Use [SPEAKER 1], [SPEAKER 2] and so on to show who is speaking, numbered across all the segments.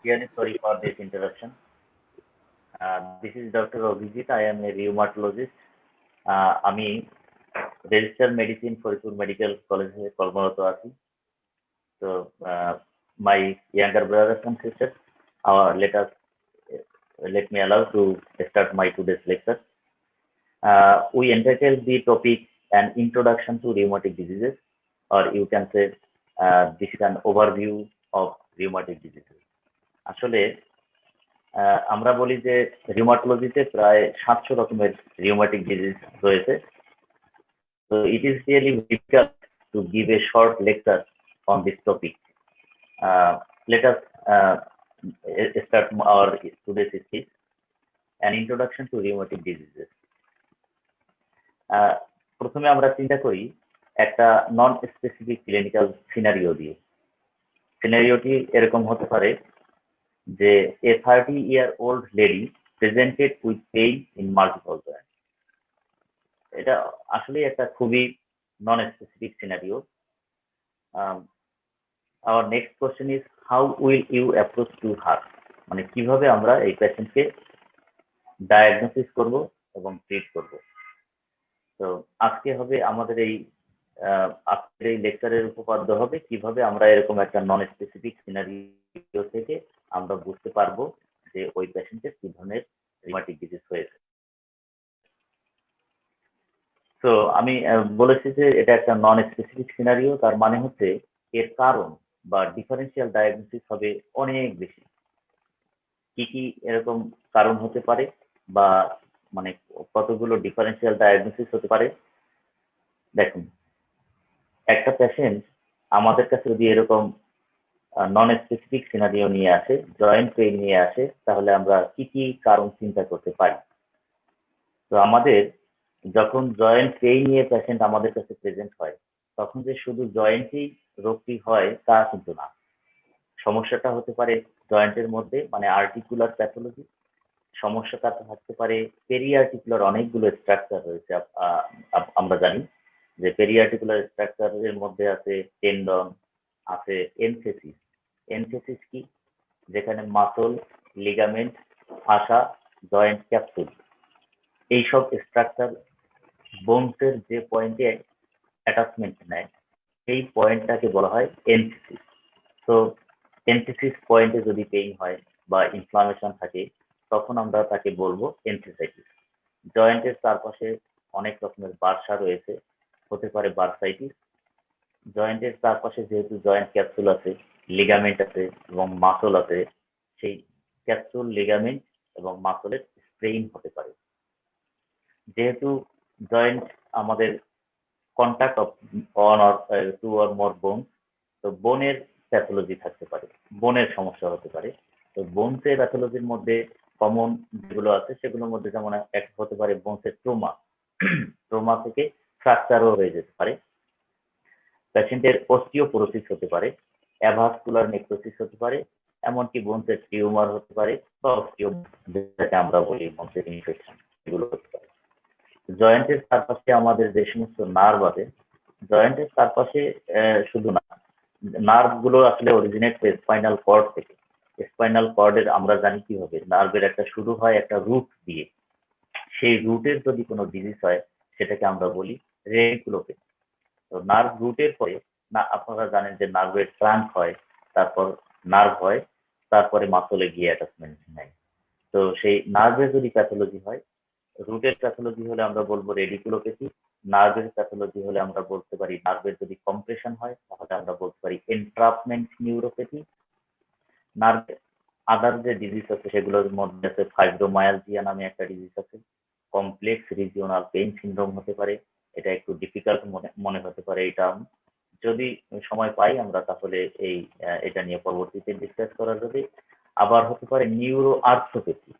[SPEAKER 1] Really sorry for this interruption. This is Dr. Abhijit. I am a rheumatologist. আমি register medicine Faridpur medical কলেজে কর্মরত আছি। So my younger brothers and sisters, let me allow to start my today's lecture. We entitled the topic an introduction to rheumatic diseases, or you can say this is an overview of rheumatic diseases. আসলে আমরা বলি যে রিউমাটোলজিতে প্রায় 700 রকমের rheumatic disease রয়েছে। So it is really difficult to give a short lecture on this topic. Let us start our today's speech, an introduction to rheumatic diseases. প্রথমে আমরা চিন্তা করি একটা নন স্পেসিফিক ক্লিনিক্যাল সিনারিও দিয়ে। সিনারিওটি এরকম হতে পারে যে a 30-year-old lady presented with pain in multiple joints. এটা আসলে একটা খুবই non specific scenario. Our next question is how will you approach to her? মানে কিভাবে আমরা এই পেশেন্টকে ডায়াগনোসিস করব এবং ট্রিট করব। তো আজকে হবে আমাদের আজকের এই লেকচারের উপপাদ্য হবে কিভাবে আমরা এরকম একটা নন স্পেসিফিক সিনারিও থেকে আমরা বুঝতে পারবো যে ওই পেশেন্টের কি ধরনের রিউমাটিক ডিজিজ হয়েছে। তো আমি বলেছি যে এটা একটা নন স্পেসিফিক সিনারিও, তার মানে হচ্ছে এর কারণ বা ডিফারেন্সিয়াল ডায়াগনোসিস হবে অনেক বেশি। কি কি এরকম কারণ হতে পারে বা মানে কতগুলো ডিফারেন্সিয়াল ডায়াগনোসিস হতে পারে। দেখুন, একটা পেশেন্ট আমাদের কাছে যদি এরকম নন স্পেসিফিক সিনারিও নিয়ে আসে, জয়েন্ট পেইন নিয়ে আসে, তাহলে আমরা কি কি কারণ চিন্তা করতে পারি। তো আমাদের যখন জয়েন্ট পেইন নিয়ে পেশেন্ট আমাদের কাছে প্রেজেন্ট হয়, তখন যে শুধু জয়েন্টেই রোগটি হয় তা কিন্তু না। সমস্যাটা হতে পারে জয়েন্টের মধ্যে, মানে আর্টিকুলার প্যাথোলজি। সমস্যাটা থাকতে পারে পেরিআর্টিকুলার, অনেকগুলো স্ট্রাকচার রয়েছে। আমরা জানি যে পেরিআর্টিকুলার স্ট্রাকচারের মধ্যে আছে টেন্ডন, আছে এনফেসিস। এনফেসিস কি? যেখানে muscle, ligament, fascia, joint capsule, এইসব স্ট্রাকচার বোনসের যে পয়েন্টে অ্যাটাচমেন্ট নেয় সেই পয়েন্টটাকে বলা হয় এনফেসিস। তো এনফেসিস পয়েন্টে যদি পেইন হয় বা ইনফ্লামেশন থাকে, তখন আমরা তাকে বলবো এনফেসাইটিস। জয়েন্টের চারপাশে অনেক রকমের বার্সা রয়েছে, হতে পারে বার্সাইটিস। জয়েন্টের চারপাশে যেহেতু জয়েন্ট ক্যাপসুল আছে, লিগামেন্ট আছে এবং মাসল আছে, সেই ক্যাপসুল, লিগামেন্ট এবং মাসলের স্ট্রেইন হতে পারে। যেহেতু জয়েন্ট আমাদের contact of one or two or more bone, তো বোনের প্যাথোলজি থাকতে পারে, বোনের সমস্যা হতে পারে। তো বোনসের প্যাথোলজির মধ্যে কমন যেগুলো আছে সেগুলোর মধ্যে যেমন এক হতে পারে বোনসের ট্রোমা। ট্রোমা থেকে ফ্র্যাকচারও হয়ে যেতে পারে। পেশেন্টের অস্টিওপোরোসিস হতে পারে, অ্যাভাসকুলার নেক্রোসিস হতে পারে, এমনকি বোনসের টিউমার হতে পারে বা যেটাকে আমরা বলি বোনসের ইনফেকশন, এগুলো হতে পারে। জয়েন্টের চারপাশে আমাদের যে সমস্ত নার্ভ আছে, জয়েন্টের চারপাশে শুধু না, নার্ভ গুলো আসলে অরিজিনেট স্পাইনাল কর্ড থেকে। স্পাইনাল কর্ডের আমরা জানি কিভাবে নার্ভের একটা শুরু হয় একটা রুট দিয়ে। সেই রুটের যদি কোনো ডিজিজ হয় সেটাকে আমরা বলি রেডিকুলোপ্যাথি। তো নার্ভ রুটের পরে না, আপনারা জানেন যে নার্ভের ট্রাঙ্ক হয়, তারপর নার্ভ হয়, তারপরে মাসলে গিয়ে অ্যাটাচমেন্ট নেয়। তো সেই নার্ভের যদি প্যাথোলজি হয়, রুটের প্যাথোলজি হলে আমরা বলবো রেডিকুলোপ্যাথি। নার্ভের প্যাথোলজি হলে আমরা বলতে পারি, নার্ভের যদি কম্প্রেশন হয় তাহলে আমরা বলতে পারি এন্ট্রাপমেন্ট নিউরোপ্যাথি। নার্ভের আদার যে ডিজিজ আছে সেগুলোর মধ্যে আছে ফাইব্রোমায়ালজিয়া নামে একটা ডিজিজ আছে, কমপ্লেক্স রিজিওনাল পেইন সিনড্রোম হতে পারে। এটা একটু ডিফিকাল্ট মনে হতে পারে এই টার্ম, যদি সময় পাই আমরা তাহলে এটা নিয়ে পরবর্তীতে ডিসকাস করা যাবে। আবার হতে পারে নিউরো আর্থ্রোপ্যাথি।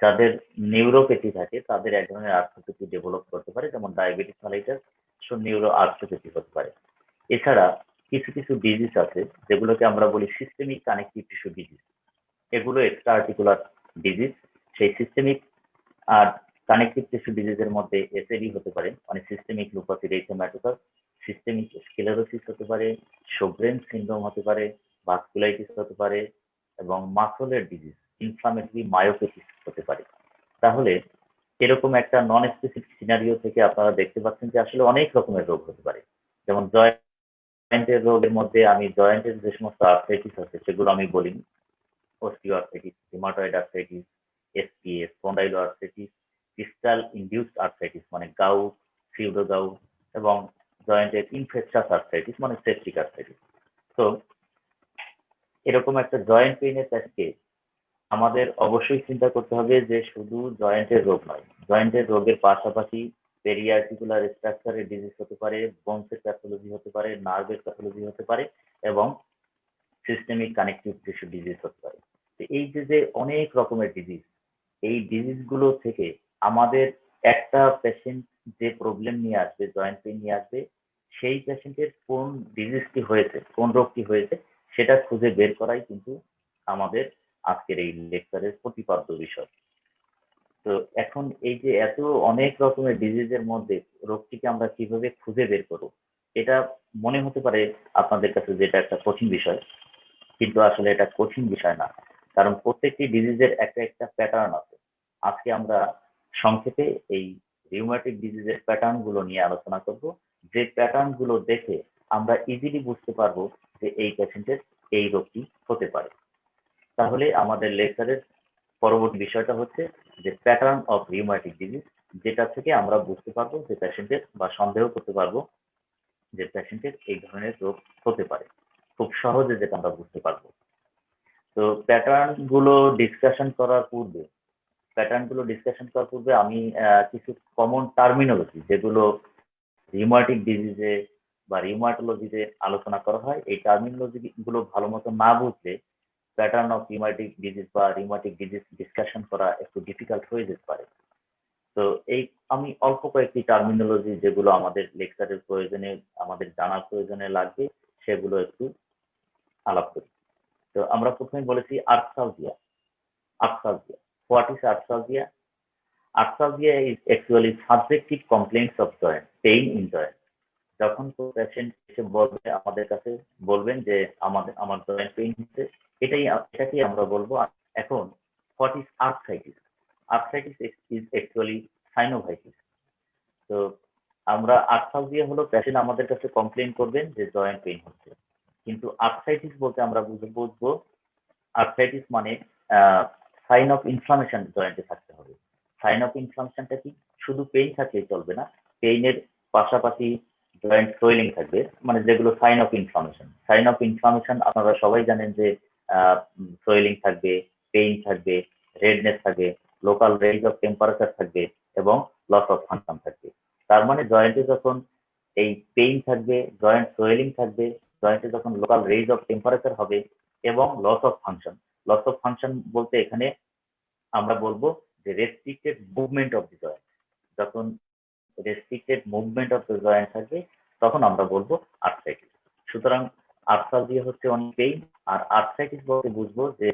[SPEAKER 1] যাদের নিউরোপ্যাথি থাকে তাদের এক ধরনের আর্থ্রোপ্যাথি ডেভেলপ করতে পারে, যেমন diabetes mellitus, so neuro arthropathy হতে পারে। এছাড়া কিছু কিছু ডিজিজ আছে যেগুলোকে আমরা বলি সিস্টেমিক কানেকটিভ টিস্যু ডিজিজ। এগুলো এক্সট্রা আর্টিকুলার ডিজিজ। সেই সিস্টেমিক আর কানেকটিভ টিস্যু ডিজিজের মধ্যে এসএডি হতে পারে, মানে systemic lupus erythematosus, systemic sclerosis হতে পারে, শোগ্রেন সিনড্রোম হতে পারে, ভাস্কুলাইটিস হতে পারে এবং মাসলের ডিজিজ, ইনফ্লামেটরি মায়োপ্যাথিস হতে পারে। তাহলে এরকম একটা নন স্পেসিফিক সিনারিও থেকে আপনারা দেখতে পাচ্ছেন যে আসলে অনেক রকমের রোগ হতে পারে। যেমন জয়েন্টের রোগের মধ্যে আমি জয়েন্টের যে সমস্ত আর্থ্রাইটিস আছে সেগুলো আমি বলি, osteoarthritis, rheumatoid arthritis, SPS, spondylo arthritis, distal induced arthritis মানে গাউট, সিউডো গাউট এবং জয়েন্টের ইনফেকশাস আর্থ্রাইটিস মানে সেপটিক আর্থ্রাইটিস। তো এরকম একটা জয়েন্ট পেইনের পেশেন্টকে আমাদের অবশ্যই চিন্তা করতে হবে যে শুধু জয়েন্টের রোগ নয়, জয়েন্টের রোগের পাশাপাশি পেরিআর্টিকুলার স্ট্রাকচারের ডিজিজ হতে পারে, বোনসের প্যাথোলজি হতে পারে, নার্ভের প্যাথোলজি হতে পারে এবং সিস্টেমিক কানেকটিভ টিস্যু ডিজিজ হতে পারে। তো এই যে অনেক রকমের ডিজিজ, এই ডিজিজগুলো থেকে আমাদের একটা পেশেন্ট যে প্রবলেম নিয়ে আসবে, জয়েন্ট পেইন নিয়ে আসবে, সেই পেশেন্টের কোন ডিজিজটি হয়েছে, কোন রোগটি হয়েছে সেটা খুঁজে বের করাই কিন্তু আমাদের আজকের এই লেকচারের প্রতিপাদ্য বিষয়। তো এখন এই যে এত অনেক রকমের ডিজিজের মধ্যে রোগটিকে আমরা কিভাবে খুঁজে বের করব, এটা মনে হতে পারে আপনাদের কাছে যেটা একটা কঠিন বিষয়, কিন্তু আসলে এটা কঠিন বিষয় না। কারণ প্রত্যেকটি ডিজিজের একটা একটা প্যাটার্ন আছে। আজকে আমরা সংক্ষেপে এই রিউমাটিক ডিজিজের প্যাটার্ন গুলো নিয়ে আলোচনা করব, যে প্যাটার্ন গুলো দেখে আমরা ইজিলি বুঝতে পারবো যে এই পেশেন্টের এই রোগটি হতে পারে। তাহলে আমাদের লেকচারের পরবর্তী বিষয়টা হচ্ছে যে প্যাটার্ন অফ রিউমাটিক ডিজিজ, যেটা থেকে আমরা বুঝতে পারবো যে পেশেন্টের বা সন্দেহ করতে পারবো যে পেশেন্টের এই ধরনের রোগ হতে পারে, খুব সহজে যেটা আমরা বুঝতে পারবো। তো প্যাটার্ন গুলো ডিসকাশন করার পূর্বে আমি কিছু কমন টার্মিনোলজি যেগুলো রিউমাটিক ডিজিজে বা রিউমাটোলজিতে আলোচনা করা হয়, এই টার্মিনোলজি গুলো ভালো মতো না বুঝলে প্যাটার্ন অফ রিউমাটিক ডিজিজ বা রিউমাটিক ডিজিজ ডিসকাশন করা একটু ডিফিকাল্ট হয়ে যেতে পারে। তো এই আমি অল্প কয়েকটি টার্মিনোলজি যেগুলো আমাদের লেকচারের প্রয়োজনে, আমাদের জানার প্রয়োজনে লাগবে, সেগুলো একটু আলাপ করি। তো আমরা প্রথমে বলেছি arthralgia. Arthralgia, what is arthralgia? Arthralgia is actually subjective complaints of joint, pain in joint. যখন পেশেন্ট এসে বলবে আমাদের কাছে, বলবেন যে আমার জয়েন্ট পেইন হচ্ছে, এটাকে আমরা বলবো। এখন what is arthritis? Arthritis is actually synovitis. তো আমরা আর্থ্রালজিয়া হলো পেশেন্ট আমাদের কাছে কমপ্লেন করবেন যে জয়েন্ট পেইন হচ্ছে, কিন্তু আর্থ্রাইটিস বলতে আমরা বুঝবো আর্থ্রাইটিস মানে সাইন অফ ইনফ্লামেশন জয়েন্টে থাকতে হবে। সাইন অফ ইনফ্লামেশনটা কি? শুধু পেইন থাকলেই চলবে না, পেইনের পাশাপাশি জয়েন্ট সোয়েলিং থাকবে, মানে যেগুলো sign of inflammation. Sign of inflammation আপনারা সবাই জানেন যে সোয়েলিং থাকবে, পেইন থাকবে, রেডনেস থাকবে, লোকাল রেঞ্জ অফ টেম্পারেচার থাকবে এবং লস অফ ফাংশন থাকবে। তার মানে জয়েন্টে যখন এই পেইন থাকবে, জয়েন্ট সোয়েলিং থাকবে, জয়েন্টে যখন লোকাল রেঞ্জ অফ টেম্পারেচার হবে এবং loss of function. Loss of function বলতে এখানে আমরা বলবো যে restricted movement of the joint. যখন restricted movement of the joint থাকবে তখন আমরা বলবো আর্থ্রাইটিস। সুতরাং আর্থ্রালজিয়া হচ্ছে অনেক পেইন, আর আর্থ্রাইটিস বলতে বুঝবো যে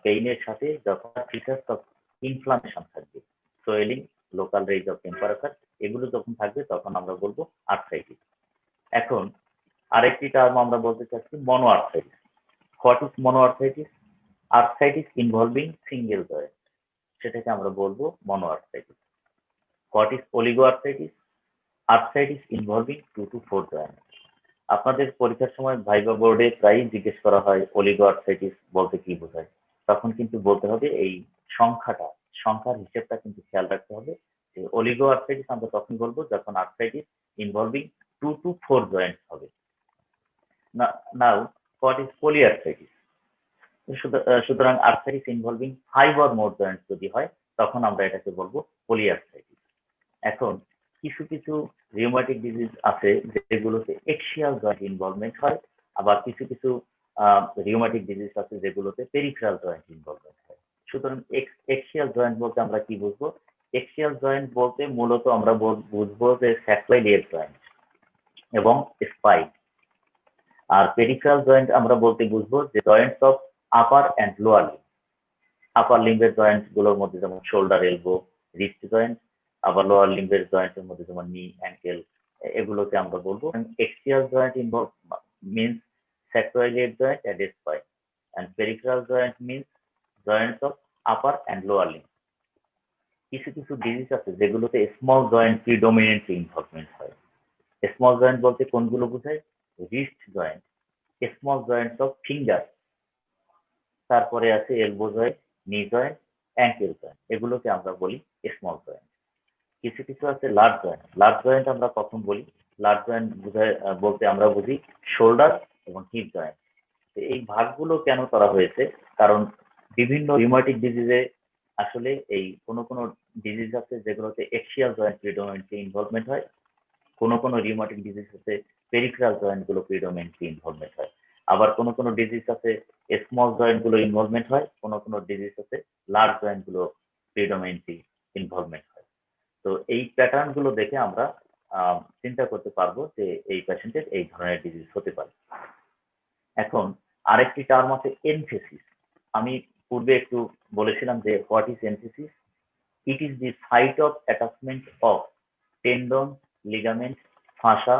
[SPEAKER 1] পেইনের সাথে যখন ফিচার্স অফ ইনফ্লামেশন থাকবে, swelling, local range of temperature, এগুলো যখন থাকবে তখন আমরা বলবো আর্থ্রাইটিস। এখন আরেকটি টার্ম আমরা বলতে চাচ্ছি monoarthritis. What is monoarthritis? Arthritis involving single joint, সেটাকে আমরা বলবো monoarthritis. What is oligoarthritis? Arthritis involving 2 to 4 joint. আপনাদের পরীক্ষার সময় ভাইবা বোর্ডে প্রায়ই জিজ্ঞেস করা হয় অলিগো আর্থ্রাইটিস বলতে কি বোঝায়, তখন কিন্তু বলতে হবে এই সংখ্যার হিসেবটা কিন্তু খেয়াল রাখতে হবে যে অলিগো আর্থ্রাইটিস আমরা তখন বলবো যখন আর্থ্রাইটিস ইনভলভিং 2 to 4 জয়েন্ট হবে। Now what is polyarthritis? সুতরাং arthritis involving 5 or more joints যদি হয় তখন আমরা এটাকে বলবো পলিআর্থ্রাইটিস। এখন কিছু কিছু রিউমাটিক ডিজিজ আছে যেগুলোতে এক্সিয়াল জয়েন্ট ইনভলভমেন্ট হয়, আবার কিছু কিছু রিউমাটিক ডিজিজ আছে যেগুলোতে পেরিফেরাল জয়েন্ট ইনভলভমেন্ট হয়। সুতরাং এক্সিয়াল জয়েন্ট বলতে আমরা কি বুঝবো? এক্সিয়াল জয়েন্ট বলতে মূলত আমরা বুঝবো যে স্যাক্রোইলিয়ার জয়েন্ট এবং স্পাইন। আর পেরিফেরাল জয়েন্ট আমরা বলতে বুঝবো যে joints of upper and lower limb. Upper লিম্বের জয়েন্ট গুলোর মধ্যে যেমন শোল্ডার, এলবো, রিস্ট জয়েন্ট, আবার লোয়ার লিম্বের জয়েন্টের মধ্যে যেমন নি, অ্যাঙ্কেল, এগুলোকে আমরা বলবো axial joint involve means sacroiliac joint and spine. And peripheral joint means joints of upper and lower limb. কিছু কিছু ডিজিজ আছে যেগুলোতে স্মল জয়েন্ট প্রিডমিনেন্টলি ইনভলভমেন্ট হয়। স্মল জয়েন্ট বলতে কোনগুলো বোঝায়? Wrist joint, small joints of finger, তারপরে আছে elbow joint, knee joint, ankle joint, এগুলোকে আমরা বলি স্মল জয়েন্ট। কিছু কিছু আছে লার্জ জয়েন্ট। লার্জ জয়েন্ট আমরা কখন বলি? লার্জ জয়েন্ট বোঝায় বলতে আমরা বুঝি শোল্ডার এবং হিপ জয়েন্ট। এই ভাগগুলো কেন করা হয়েছে? কারণ বিভিন্ন রিউমাটিক ডিজিজে আসলে এই কোনো কোনো ডিজিজ আছে যেগুলোতে এক্সিয়াল জয়েন্ট প্রিডমিনেন্টলি ইনভলভমেন্ট হয়, কোনো কোনো রিউমাটিক ডিজিজ আছে পেরিফেরাল জয়েন্ট গুলো প্রিডমিনেন্টলি ইনভলভমেন্ট হয়, আবার কোনো কোনো ডিজিজ আছে স্মল জয়েন্ট গুলো ইনভলভমেন্ট হয়, কোনো কোনো ডিজিজ আছে লার্জ জয়েন্ট গুলো প্রিডমিনেন্টলি ইনভলভমেন্ট হয়। তো এই প্যাটার্ন গুলো দেখে আমরা চিন্তা করতে পারবো যে এই পেশেন্টের এই ধরনের ডিজিজ হতে পারে। এখন আরেকটি টার্ম আছে এনথেসিস। আমি পূর্বে একটু বলেছিলাম যে what is enthesis? It is the site of attachment of tendon, ligament, fascia,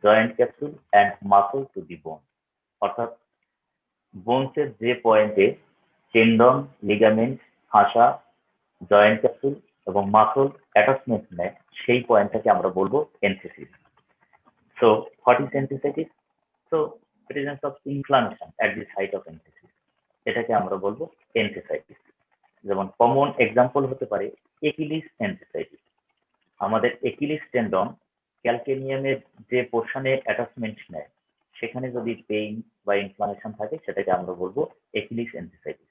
[SPEAKER 1] joint capsule and muscle to the bone. অর্থাৎ বোনসের যে পয়েন্টে tendon, ligament, fascia, joint capsule এবং মাসল অ্যাটাচমেন্ট নেয় সেই পয়েন্টটাকে আমরা বলবো enthesis. So what is enthesitis? So presence of inflammation at the site of enthesis, এটাকে আমরা বলবো এনথেসাইটিস। যেমন কমন এক্সাম্পল হতে পারে একিলিস এনথেসাইটিস। আমাদের একিলিস টেন্ডন ক্যালকেনিয়ামের যে পোর্শনে অ্যাটাচমেন্ট নেয় সেখানে যদি পেইন বা ইনফ্লামেশন থাকে সেটাকে আমরা বলবো Achilles enthesitis.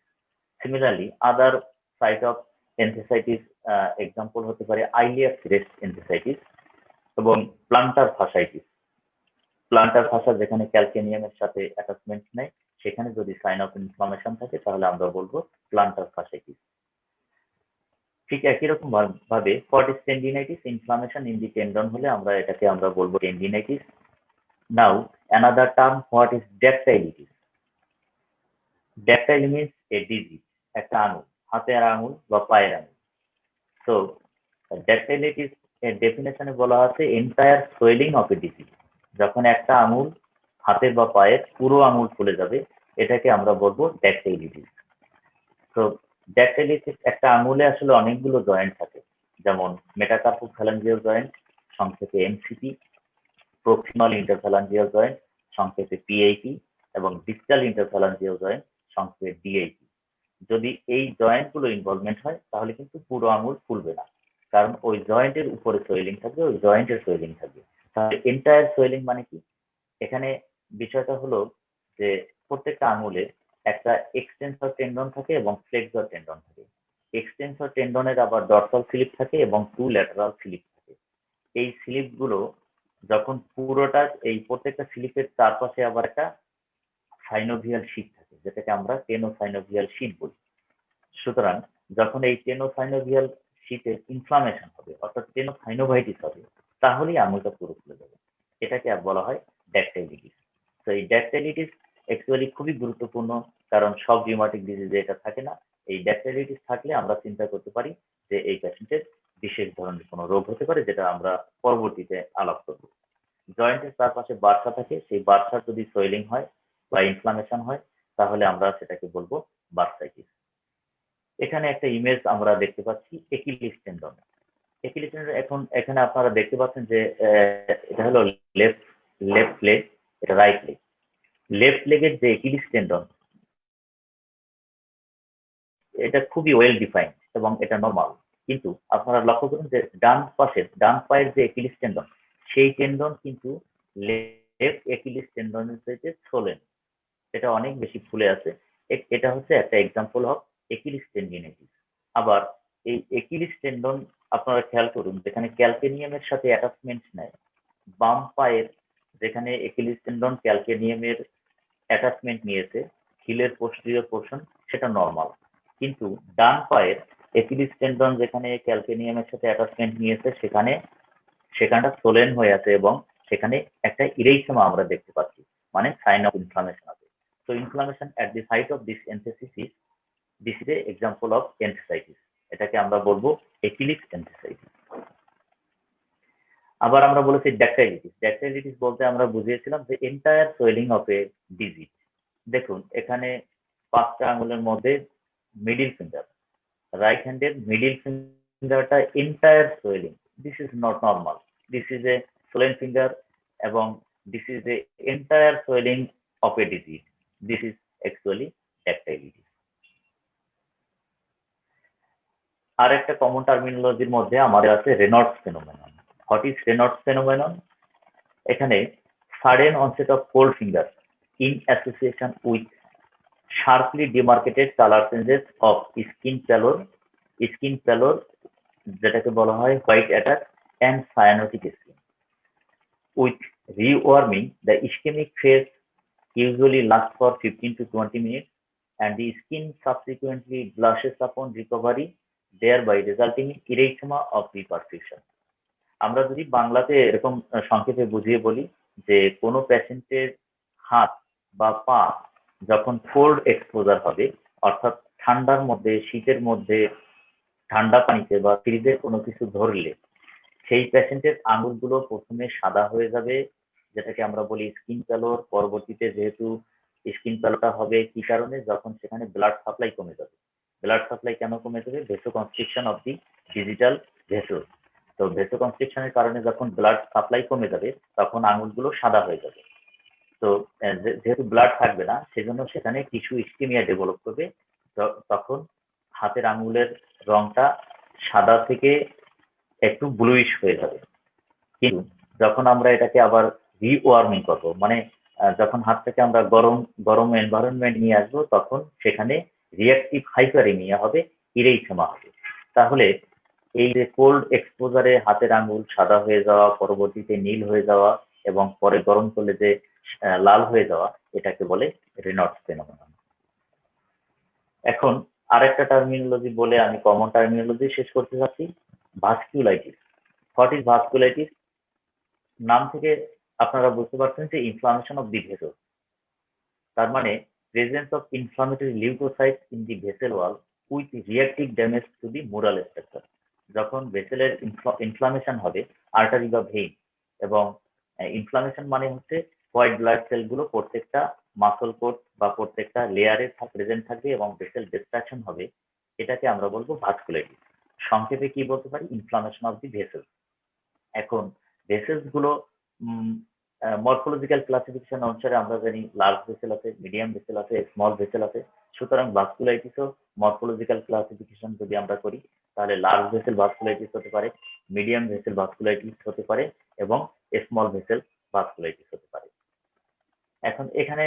[SPEAKER 1] Similarly other site of enthesitis example হতে পারে আইলিয়াক রেস্ট এনথেসাইটিস এবং প্লান্টার ফাসাইটিস। প্লান্টার ফাসা যেখানে ক্যালকেনিয়ামের সাথে অ্যাটাচমেন্ট নেয় সেখানে যদি সাইন অফ ইনফ্লামেশন থাকে তাহলে আমরা বলবো প্লান্টার ফাসাইটিস। ঠিক একই রকম ভাবে ফর্টিস tendinitis, inflammation in the tendon হলে এটাকে আমরা বলবো tendinitis. Now another term, what is dactylitis? Dactyl means a disease, একটা আঙুল, হাতের আঙুল বা পায়ের আঙুল। সো ড্যাকটাইলিটিস এর ডেফিনেশনে বলা আছে entire swelling of A disease. যখন একটা আঙুল হাতের বা পায়ের পুরো আঙুল ফুলে যাবে এটাকে আমরা বলবো ড্যাকটাইলিটিস। তো ড্যাকটাইলিটিস একটা আঙুলে আসলে অনেকগুলো জয়েন্ট থাকে, যেমন মেটাকার্পোফ্যালাঞ্জিয়াল জয়েন্ট, সংক্ষেপে এমসিপি, প্রক্সিমাল ইন্টারফ্যালাঞ্জিয়াল জয়েন্ট, সংক্ষেপে পিআইপি, এবং ডিস্টাল ইন্টারফ্যালাঞ্জিয়াল জয়েন্ট, সংক্ষেপে ডিআইপি। যদি এই জয়েন্টগুলো ইনভলভমেন্ট হয় তাহলে কিন্তু পুরো আঙুল ফুলবে না, কারণ ওই জয়েন্টের উপরে সোয়েলিং থাকবে, ওই জয়েন্টের সোয়েলিং থাকবে। তাহলে এন্টায়ার সোয়েলিং মানে কি? এখানে বিষয়টা হলো যে প্রত্যেকটা আঙুলে একটা এক্সটেন্সর টেন্ডন থাকে এবং ফ্লেক্সর টেন্ডন থাকে। এক্সটেন্সর টেন্ডনের আবার ডর্সাল স্লিপ থাকে এবং টু ল্যাটারাল স্লিপ থাকে। এই স্লিপগুলো যখন পুরোটা, এই প্রত্যেকটা স্লিপের চারপাশে আবার একটা সাইনোভিয়াল শীট থাকে যেটাকে আমরা টেনোসাইনোভিয়াল শীট বলি। সুতরাং যখন এই টেনোসাইনোভিয়াল শীটের ইনফ্লামেশন হবে অর্থাৎ টেনোসাইনোভাইটিস হবে তাহলেই আঙুলটা পুরো খুলে যাবে। এটাকে বলা হয় ড্যাকটাইলিটিস। তো এই ড্যাকটাইলিটিস অ্যাকচুয়ালি খুবই গুরুত্বপূর্ণ, কারণ সব রিউমাটিক ডিজিজে এটা থাকে না। এই ড্যাকটাইলিটিস থাকলে আমরা চিন্তা করতে পারি যে এই পেশেন্টের বিশেষ ধরনের কোনো রোগ হতে পারে, যেটা আমরা পরবর্তীতে আলাপ করব। জয়েন্টের চারপাশে বার্সা থাকে, সেই বার্সার যদি সোয়েলিং হয় বা ইনফ্লামেশন হয় তাহলে আমরা সেটাকে বলবো বার্সাইটিস। এখানে একটা ইমেজ আমরা দেখতে পাচ্ছি একিলিস টেন্ডন। একিলিস টেন্ডন এখন এখানে আপনারা দেখতে পাচ্ছেন যে এটা হলো লেফট লেগ, এটা রাইট লেগ। লেফট লেগের যে একিলিস টেন্ডন এটা খুবই ওয়েল ডিফাইন্ড এবং এটা নর্মাল, কিন্তু আপনারা লক্ষ্য করুন যে ডান পায়ের যে একিলিস টেন্ডন সেই টেন্ডন কিন্তু লেফট একিলিস টেন্ডনের চাইতে ছোলেন, এটা অনেক বেশি ফুলে আছে। এটা হচ্ছে একটা এক্সাম্পল অফ একিলিস টেন্ডিনাইটিস। আবার এই একিলিস টেন্ডন আপনারা খেয়াল করুন যেখানে ক্যালকেনিয়ামের সাথে অ্যাটাচমেন্ট নেয়, বাম পায়ের যেখানে একিলিস টেন্ডন ক্যালকেনিয়ামের অ্যাটাচমেন্ট নিয়েছে হিলের পোস্টেরিয়র পোর্শন সেটা নর্মাল, কিন্তু ডান পায়ের একিলিস টেন্ডন যেখানে ক্যালকেনিয়ামের সাথে অ্যাটাচমেন্ট নিয়েছে সেখানটা সোলেন হয়ে আছে এবং সেখানে একটা ইরেইথেমা আমরা দেখতে পাচ্ছি, মানে সাইন অফ ইনফ্লামেশন আছে। So inflammation at the site of this enthesis this is a example of enthesitis, এটাকে আমরা বলবো একিলিস এনথেসাইটিস। আবার আমরা বলেছি ড্যাকটাইলিটিস। ড্যাকটাইলিটিস বলতে আমরা বুঝিয়েছিলাম যে entire swelling of a digit. দেখুন এখানে ৫টা আঙুলের মধ্যে মিডল ফিঙ্গার, রাইট হ্যান্ডের মিডল ফিঙ্গারটা entire swelling. This is not normal. This is a swollen finger এবং this is a entire swelling of a digit. This is actually dactylitis. আর একটা কমন টার্মিনোলজির মধ্যে আমাদের আছে Raynaud's phenomenon. What is Raynaud's phenomenon? এখানে sudden onset of cold finger in association with sharply demarcated color changes of skin pallor যেটাকে বলা হয় white attack and cyanotic skin. With rewarming, the ischemic phase usually lasts for 15 to 20 minutes and the skin subsequently blushes upon recovery, thereby resulting in erythema of the perfusion. আমরা যদি বাংলাতে এরকম সংক্ষেপে বুঝিয়ে বলি যে কোনো পেশেন্টের হাত বা পা যখন কোল্ড এক্সপোজার হবে, অর্থাৎ ঠান্ডার মধ্যে, শীতের মধ্যে ঠান্ডা পানিতে বা ফ্রিজে কোনো কিছু ধরলে সেই পেশেন্টের আঙুলগুলো প্রথমে সাদা হয়ে যাবে, যেটাকে আমরা বলি স্কিন প্যালোর। পরবর্তীতে যেহেতু স্কিন প্যালোটা হবে কি কারণে? যখন সেখানে ব্লাড সাপ্লাই কমে যাবে। ব্লাড সাপ্লাই কেন কমে যাবে? ভেসোকনস্ট্রিকশন অফ দি ডিজিটাল ভেসেল। তো ভেসোকনস্ট্রিকশনের কারণে যখন ব্লাড সাপ্লাই কমে যাবে তখন আঙুলগুলো সাদা হয়ে যাবে। তো যেহেতু ব্লাড থাকবে না সেজন্য সেখানে টিস্যু ইস্কেমিয়া ডেভেলপ করবে। তখন হাতের আঙুলের রংটা সাদা থেকে একটু ব্লুইশ হয়ে যাবে। কিন্তু যখন আমরা এটাকে আবার রিওয়ার্মিং করবো, মানে যখন হাতটাকে আমরা গরম গরম এনভায়রনমেন্ট নিয়ে আসবো, তখন সেখানে রিঅ্যাক্টিভ হাইপারএমিয়া হবে, ইরেইথেমা হবে। তাহলে এই যে কোল্ড এক্সপোজারে হাতের আঙুল সাদা হয়ে যাওয়া, পরবর্তীতে নীল হয়ে যাওয়া এবং পরে গরম করলে যে লাল হয়ে যাওয়া, এটাকে বলে রেনল্ডস ফেনোমেনন। এখন আরেকটা টার্মিনোলজি বলে আমি কমন টার্মিনোলজি শেষ করতে চাচ্ছি, ভাস্কুলাইটিস। What is vasculitis? নাম থেকে আপনারা বুঝতে পারছেন যে ইনফ্লামেশন অফ দি ভেসেল। তার মানে presence of inflammatory leucocytes in the vessel wall with reactive damage to the mural structure. যখন ভেসেলের ইনফ্লামেশন হবে, আর্টারি বা ভেইন, এবং ইনফ্লামেশন মানে হচ্ছে হোয়াইট ব্লাড সেলগুলো প্রত্যেকটা মাসল কোট বা প্রত্যেকটা লেয়ারে প্রেজেন্ট থাকবে এবং ভেসেল ডিস্ট্রাকশন হবে, এটাকে আমরা বলবো ভাস্কুলাইটিস। সংক্ষেপে কি বলতে পারি? Inflammation of the vessel. এখন ভেসেলস গুলো মরফোলজিক্যাল ক্লাসিফিকেশন অনুসারে আমরা জানি লার্জ ভেসেল আছে, মিডিয়াম ভেসেল আছে, স্মল ভেসেল আছে। সুতরাং ভাস্কুলাইটিসও মরফোলজিক্যাল ক্লাসিফিকেশন যদি আমরা করি, তাহলে লার্জ ভেসেল ভাস্কুলাইটিস হতে পারে, মিডিয়াম ভেসেল ভাস্কুলাইটিস হতে পারে এবং স্মল ভেসেল ভাস্কুলাইটিস হতে পারে। এখন এখানে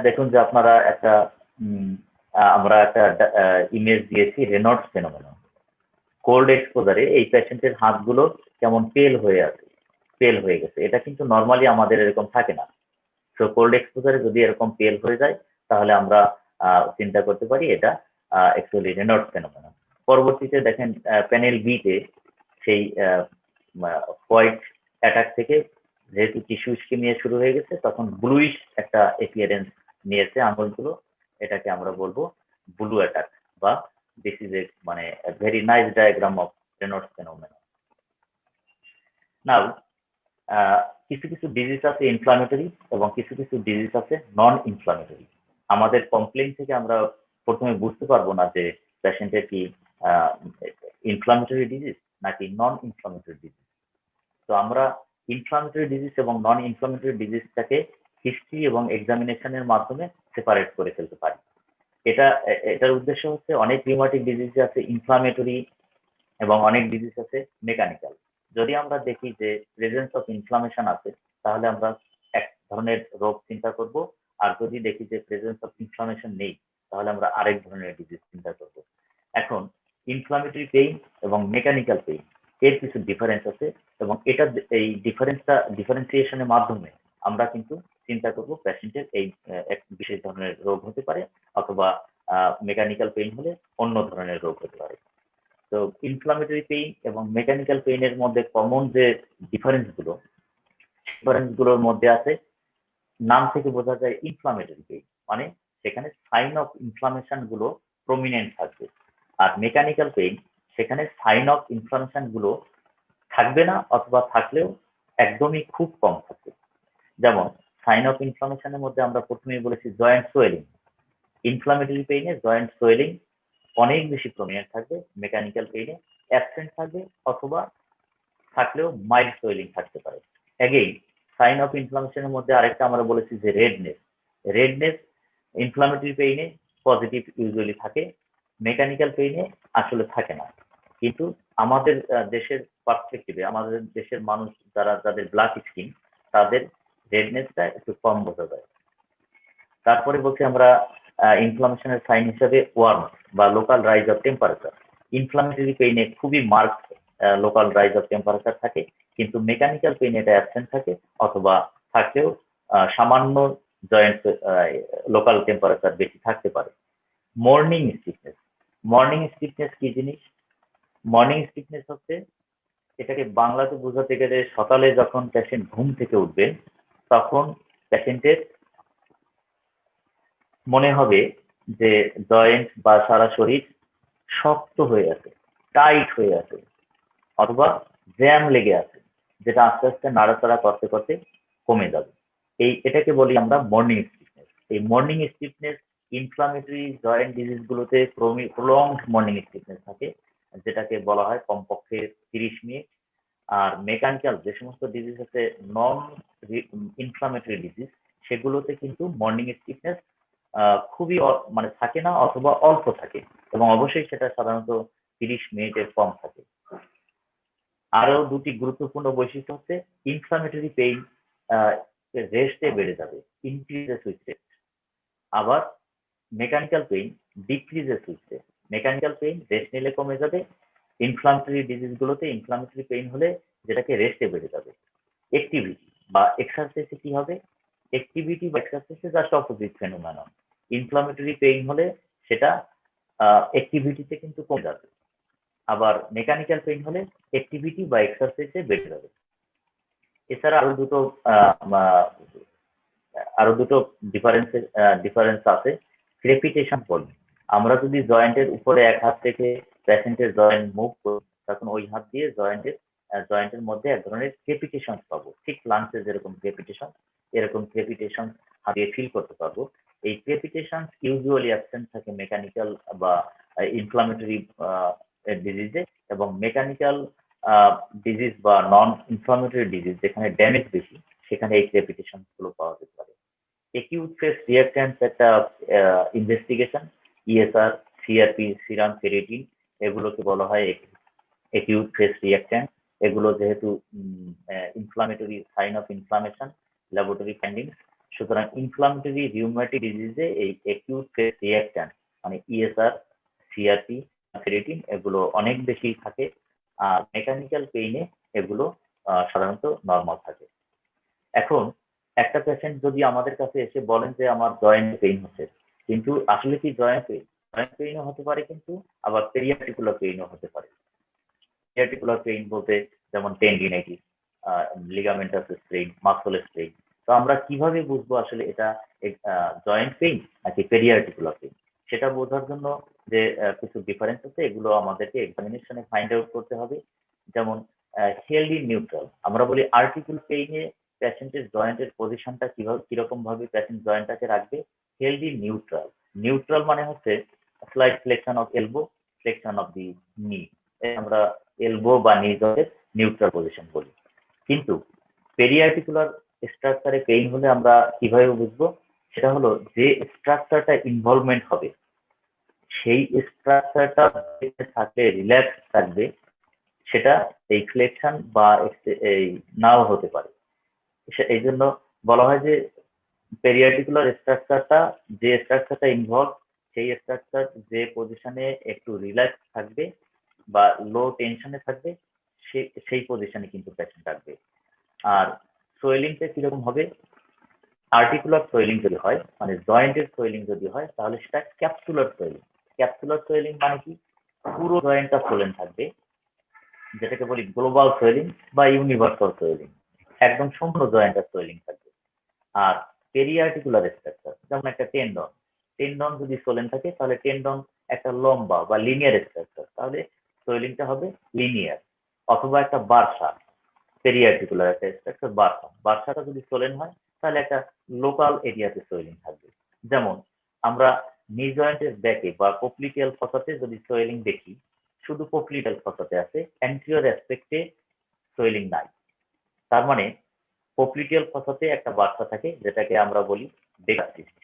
[SPEAKER 1] দেখুন যে আপনারা একটা আমরা একটা ইমেজ দিয়েছি রেনল্ডস ফেনোমেনন। কোল্ড এক্সপোজারে এই পেশেন্টের হাতগুলো কেমন পেল হয়ে আছে, পেল হয়ে গেছে। এটা কিন্তু নর্মালি আমাদের এরকম থাকে না। তো কোল্ড এক্সপোজারে যদি এরকম পেল হয়ে যায় তাহলে আমরা চিন্তা করতে পারি এটা অ্যাকচুয়ালি রেনল্ডস ফেনোমেনন। পরবর্তীতে দেখেন প্যানেল বিতে সেই হোয়াইট অ্যাটাক থেকে যেহেতু টিস্যু ইস্কেমিয়া শুরু হয়ে গেছে, তখন ব্লুইশ একটা এপিয়ারেন্স নিয়েছে আঙুলগুলো। এটাকে আমরা বলবো ব্লু অ্যাটাক বা দিস ইজ এ মানে very nice diagram of Raynaud's phenomenon. Now কিছু কিছু ডিজিজ আছে ইনফ্লামেটরি এবং কিছু কিছু ডিজিজ আছে নন ইনফ্লামেটরি। আমাদের কমপ্লেইন থেকে আমরা প্রথমে বুঝতে পারবো না যে পেশেন্টের কি ইনফ্লামেটরি ডিজিজ নাকি নন ইনফ্লামেটরি ডিজিজ। তো আমরা ইনফ্লামেটরি ডিজিজ এবং নন ইনফ্লামেটরি ডিজিজটাকে হিস্ট্রি এবং এক্সামিনেশনের মাধ্যমে সেপারেট করে ফেলতে পারি। এটার উদ্দেশ্য হচ্ছে অনেক রিউমাটিক ডিজিজ আছে ইনফ্লামেটরি এবং অনেক ডিজিজ আছে মেকানিক্যাল। যদি আমরা দেখি যে প্রেজেন্স অফ ইনফ্লামেশন আছে, তাহলে আমরা এক ধরনের রোগ চিন্তা করব, আর যদি দেখি যে প্রেজেন্স অফ ইনফ্লামেশন নেই তাহলে আমরা আরেক ধরনের ডিজিজ চিন্তা করব। এখন ইনফ্লামেটরি পেইন এবং মেকানিক্যাল পেইন এর কিছু ডিফারেন্স আছে এবং এটা এই ডিফারেন্সিয়েশনের মাধ্যমে আমরা কিন্তু চিন্তা করব পেশেন্টের এই এক বিশেষ ধরনের রোগ হতে পারে অথবা মেকানিক্যাল পেইন হলে অন্য ধরনের রোগ হতে পারে। তো ইনফ্লামেটরি পেইন এবং মেকানিক্যাল পেইনের মধ্যে কমন যে ডিফারেন্সগুলোর মধ্যে আছে, নাম থেকে বোঝা যায় ইনফ্লামেটরি পেইন মানে সেখানে সাইন অফ ইনফ্লামেশন গুলো প্রমিনেন্ট থাকবে, আর মেকানিক্যাল পেইন সেখানে সাইন অফ ইনফ্লামেশন গুলো থাকবে না অথবা থাকলেও একদমই খুব কম থাকে। যেমন সাইন অফ ইনফ্লামেশনের মধ্যে আমরা প্রথমেই বলেছি জয়েন্ট সোয়েলিং। ইনফ্লামেটরি পেইনে জয়েন্ট সোয়েলিং অনেক বেশি প্রমিনেন্ট থাকবে, মেকানিক্যাল পেইনে অ্যাবসেন্ট থাকবে অথবা থাকলেও মাইল্ড সোয়েলিং থাকতে পারে। অ্যাগেইন সাইন অফ ইনফ্লামেশনের মধ্যে আরেকটা আমরা বলেছি যে রেডনেস। রেডনেস ইনফ্লামেটরি পেইনে পজিটিভ ইউজুয়ালি থাকে, মেকানিক্যাল পেইনে আসলে থাকে না। কিন্তু আমাদের দেশের পার্সপেক্টিভে আমাদের দেশের মানুষ যাদের ব্ল্যাক স্কিন তাদের রেডনেসটা একটু কম বোঝা যায়। তারপরে বলছি আমরা ইনফ্লামেশনের সাইন হিসাবে ওয়ার্ম বা local rise of temperature. Inflammatory পেইনে খুবই mark local rise of temperature থাকে, কিন্তু মেকানিক্যাল পেইনে এটা অ্যাবসেন্ট থাকে অথবা থাকলেও সামান্য জয়েন্ট লোকাল টেম্পারেচার বেশি থাকতে পারে। Morning stiffness. মর্নিং স্টিফনেস কি জিনিস? মর্নিং স্টিফনেস হচ্ছে, এটাকে বাংলাতে বোঝাতে গেলে সকালে যখন পেশেন্ট ঘুম থেকে উঠবেন তখন পেশেন্টের মনে হবে যে জয়েন্ট বা সারা শরীর শক্ত হয়ে আছে, টাইট হয়ে আছে অথবা জ্যাম লেগে আছে, যেটা আস্তে আস্তে নাড়াচাড়া করতে করতে কমে যাবে। এটাকে বলি আমরা মর্নিং স্টিফনেস। এই morning stiffness inflammatory joint disease গুলোতে প্রলংড মর্নিং স্টিফনেস থাকে, যেটাকে বলা হয় কমপক্ষে 30 মিনিট। আর মেকানিক্যাল যে সমস্ত ডিজিজ আছে নন ইনফ্লামেটরি ডিজিজ, সেগুলোতে কিন্তু মর্নিং স্টিফনেস খুবই মানে থাকে না অথবা অল্প থাকে, এবং অবশ্যই সেটা সাধারণত 30 মিনিটের কম থাকে। আরো দুটি গুরুত্বপূর্ণ বৈশিষ্ট্য হচ্ছে ইনফ্লামেটরি পেইন রেস্টে বেড়ে যাবে, ইনক্রিজেস উইথ রেস্ট। আবার mechanical pain decreases with rest. Mechanical pain rest নিলে কমে যাবে, ইনফ্লামেটরি ডিজিজ গুলোতে ইনফ্লামেটরি পেইন হলে যেটাকে রেস্টে বেড়ে যাবে। অ্যাক্টিভিটি বা এক্সারসাইজে কি হবে? অ্যাক্টিভিটি বা এক্সারসাইজে just opposite phenomenon. Inflammatory pain হলে সেটা অ্যাক্টিভিটিতে কিন্তু কমে যাবে, আবার মেকানিক্যাল পেইন হলে অ্যাক্টিভিটি বা এক্সারসাইজে বেড়ে যাবে। এছাড়া আরো দুটো ডিফারেন্স আছে। ক্রেপিটেশন বলি, আমরা যদি জয়েন্টের উপরে এক হাত থেকে পেশেন্টের জয়েন্ট মুভ করি তখন ওই হাত দিয়ে জয়েন্টের মধ্যে এক ধরনের ক্রেপিটেশন পাবো, ঠিক লাংসে যেরকম ক্রেপিটেশন, এরকম ক্রেপিটেশন হাতিয়ে ফিল করতে পারবো। এই ক্রেপিটেশন ইউজুয়ালি অ্যাবসেন্ট থাকে মেকানিক্যাল বা ইনফ্লামেটরি ডিজিজে, এবং মেকানিক্যাল ডিজিজ বা নন ইনফ্লামেটরি ডিজিজ যেখানে ড্যামেজ বেশি সেখানে এই ক্রেপিটেশন গুলো পাওয়া যেতে পারে। একিউট ফেস রিঅ্যাক্ট্যান্টস একটা investigation, ESR, CRP, serum ferritin, এগুলোকে বলা হয় একিউট ফেস রিঅ্যাক্ট্যান্ট। এগুলো যেহেতু inflammatory sign of inflammation laboratory findings, সুতরাং ইনফ্লামেটরি রিউম্যাটিক ডিজিজে এই একিউট ফেস রিঅ্যাক্ট্যান্ট মানে ইএসআর, সিআরপি, ফেরিটিন এগুলো অনেক বেশি থাকে। আর মেকানিক্যাল পেইনে এগুলো সাধারণত নর্মাল থাকে। এখন একটা পেশেন্ট যদি আমাদের কাছে এসে বলেন যে আমার জয়েন্ট পেইন হচ্ছে, কিন্তু আসলে কি জয়েন্ট পেইনও হতে পারে, কিন্তু আবার পেরিয়ার্টিকুলার পেইনও হতে পারে। পেরিয়ার্টিকুলার পেইন বলতে যেমন tendinitis, ligamentous strain, muscle strain. তো আমরা কিভাবে বুঝবো আসলে এটা জয়েন্ট পেইন নাকি পেরিয়ার্টিকুলার পেইন? সেটা বোঝার জন্য যে কিছু ডিফারেন্স আছে, এগুলো আমাদেরকে এক্সামিনেশনে ফাইন্ড আউট করতে হবে। যেমন হেলদি নিউট্রাল, আমরা বলি আর্টিকুলার পেইনে পেশেন্টের জয়েন্টের পজিশনটা কিরকম ভাবে পেশেন্ট জয়েন্টটাকে রাখবে। হেলদি নিউট্রাল, নিউট্রাল মানে হচ্ছে slide flexion of elbow, flexion of the নি, আমরা এলবো বা নি জয়েন্টের নিউট্রাল পজিশন বলি। কিন্তু পেরিয়ার্টিকুলার স্ট্রাকচারে পেইন হলে আমরা কিভাবে বুঝবো? সেটা হলো যে স্ট্রাকচারটা ইনভলভমেন্ট হবে সেই স্ট্রাকচারটা থাকলে রিল্যাক্স থাকবে, সেটা এই ফ্লেকশন বা এই নাও হতে পারে। এই জন্য বলা হয় যে পেরিয়ার্টিকুলার স্ট্রাকচারটা, যে স্ট্রাকচারটা ইনভলভ সেই স্ট্রাকচার যে পজিশনে একটু রিল্যাক্স থাকবে বা লো টেনশনে থাকবে সেই পজিশনে কিন্তু পেশেন্ট থাকবে। আর সোয়েলিংটা কিরকম হবে? আর্টিকুলার সোয়েলিং যদি হয় মানে জয়েন্টের সোয়েলিং যদি হয় তাহলে সেটা ক্যাপসুলার সোয়েলিং। ক্যাপসুলার সোয়েলিং মানে কি? পুরো জয়েন্টটা ফোলেন থাকবে, যেটাকে বলি গ্লোবাল সোয়েলিং বা ইউনিভার্সাল সোয়েলিং, একদম সম্পূর্ণ জয়েন্টটা সোয়েলিং থাকবে। আর পেরিয়ার্টিকুলার স্ট্রাকচার যেমন একটা টেন্ডন, টেন্ডন যদি সোলেন থাকে তাহলে টেন্ডন একটা লম্বা বা লিনিয়ার স্ট্রাকচার, তাহলে সোয়েলিংটা হবে লিনিয়ার। অথবা একটা বার্সা, পেরিআর্টিকুলার একটা স্ট্রাকচার বার্সা। বার্সাটা যদি সোলেন হয় তাহলে একটা লোকাল এরিয়াতে সোয়েলিং থাকবে। যেমন আমরা নি জয়েন্টের ব্যাকে বা পপ্লিটিয়াল ফসাতে যদি সোয়েলিং দেখি, শুধু পপ্লিটিয়াল ফসাতে আছে, অ্যান্টিরিয়র অ্যাসপেক্টে সোয়েলিং নাই। তার মানে পপ্লিটিয়াল ফসাতে একটা বার্সা থাকে যেটাকে আমরা বলি বেকার সিস্ট।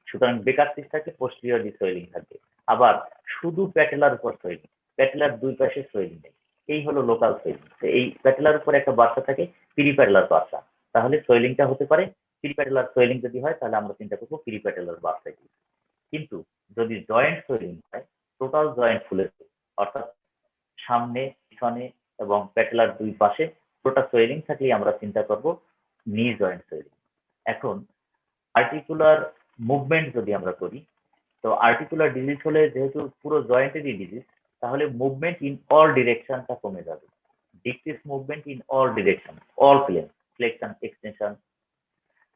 [SPEAKER 1] সুতরাং বেকার সিস্টটাকে পোস্টেরিয়রলি সোয়েলিং থাকবে। আবার শুধু প্যাটেলার উপর সোয়েলিং, প্যাটেলার দুই পাশে সোয়েলিং নেই, এই হলো লোকাল সোয়েলিং। এই প্যাটেলার উপর একটা বার্সা থাকে, পিরিপ্যাটেলার বার্সা, তাহলে সোয়েলিংটা হতে পারে পিরিপ্যাটেলার সোয়েলিং। যদি হয় তাহলে আমরা চিন্তা করবো পিরিপ্যাটেলার বার্সা। কিন্তু যদি জয়েন্ট সোয়েলিং হয়, টোটাল জয়েন্ট ফুলে, অর্থাৎ সামনে, পিছনে এবং প্যাটেলার দুই পাশে পুরোটা সোয়েলিং থাকলেই আমরা চিন্তা করব নি জয়েন্ট সোয়েলিং। এখন আর্টিকুলার মুভমেন্ট যদি আমরা করি, তো আর্টিকুলার ডিজিজ হলে যেহেতু পুরো জয়েন্টেরই ডিজিজ, তাহলে মুভমেন্ট ইন অল ডিরেকশনটা কমে যাবে। Decrease movement in all direction, all plane, flexion, extension,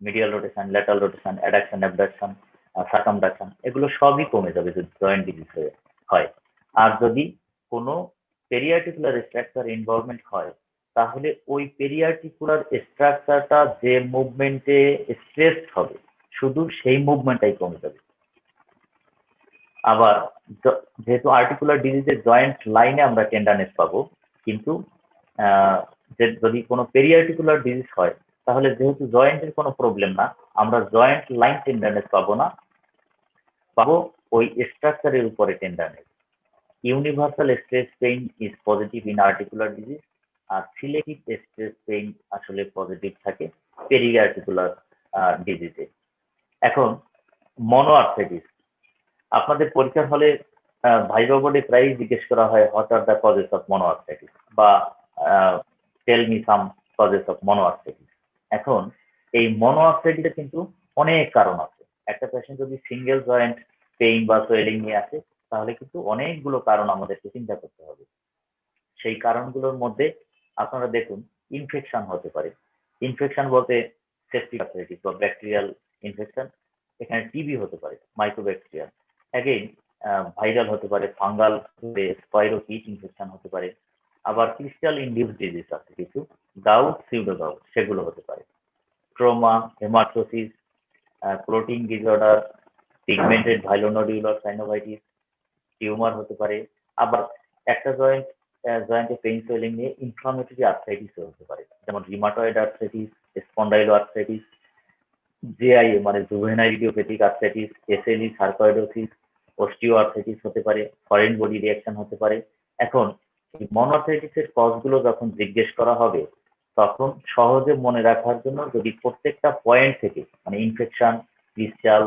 [SPEAKER 1] medial rotation, lateral rotation, adduction, abduction, circumduction, এগুলো সবই কমে যাবে যদি জয়েন্ট ডিজিজ হয়। আর যদি কোনো পেরিআর্টিকুলার স্ট্রাকচার ইনভলভমেন্ট হয়, তাহলে ওই পেরিআর্টিকুলার স্ট্রাকচারটা যে মুভমেন্টে স্ট্রেস হবে, শুধু সেই মুভমেন্টটাই কমে যাবে। আবার যেহেতু আর্টিকুলার ডিজিজের জয়েন্ট লাইনে আমরা টেন্ডারনেস পাবো, কিন্তু যদি কোনো পেরিআর্টিকুলার ডিজিজ হয়, তাহলে যেহেতু জয়েন্টের কোনো প্রবলেম না, আমরা জয়েন্ট লাইন টেন্ডারনেস পাবো না, পাবো ওই স্ট্রাকচারের উপরে tenderness. Universal stress pain is positive in articular disease, আর সিলেক্টিভ স্ট্রেস পেইন আসলে পজিটিভ থাকে পেরিআর্টিকুলার ডিজিজে। এখন মনোআর্থ্রাইটিস, আপনাদের পরীক্ষার হলে ভাইভা বোর্ডে প্রায়ই জিজ্ঞেস করা হয় what are the causes of monoarthritis, বা tell me some causes of monoarthritis. এখন এই মনোআর্থ্রাইটিসের কিন্তু অনেক কারণ আছে। একটা পেশেন্ট যদি সিঙ্গেল জয়েন্ট পেইন বা সোয়েলিং নিয়ে আসে, তাহলে কিন্তু অনেকগুলো কারণ আমাদেরকে চিন্তা করতে হবে। সেই কারণগুলোর মধ্যে আপনারা দেখুন, ইনফেকশন হতে পারে। ইনফেকশন বলতে সেপ্টিক আর্থ্রাইটিস বা ব্যাকটেরিয়াল ইনফেকশন, এখানে টিবি হতে পারে, মাইক্রোব্যাকটেরিয়াল, অ্যাগেইন ভাইরাল হতে পারে, ফাঙ্গাল, স্পাইরোকিট ইনফেকশন হতে পারে। আবার ক্রিস্টাল ইনডিউস ডিজিজ আছে কিছু, গাউট, সিউডো গাউট, সেগুলো হতে পারে। Trauma, hemarthrosis, clotting disorder, pigmented villonodular synovitis, tumour হতে পারে। আবার একটা জয়েন্টে পেইন সোয়েলিং নিয়ে ইনফ্লামেটরি আর্থ্রাইটিস হতে পারে, যেমন rheumatoid arthritis, spondyloarthritis, JIA মানে juvenile idiopathic arthritis, SLE, sarcoidosis, osteoarthritis হতে পারে, ফরেন বডি রিঅ্যাকশন হতে পারে। এখন এই মনোআর্থ্রাইটিসের কজগুলো যখন জিজ্ঞেস করা হবে, তখন সহজে মনে রাখার জন্য যদি প্রত্যেকটা পয়েন্ট থেকে, মানে infection, crystal,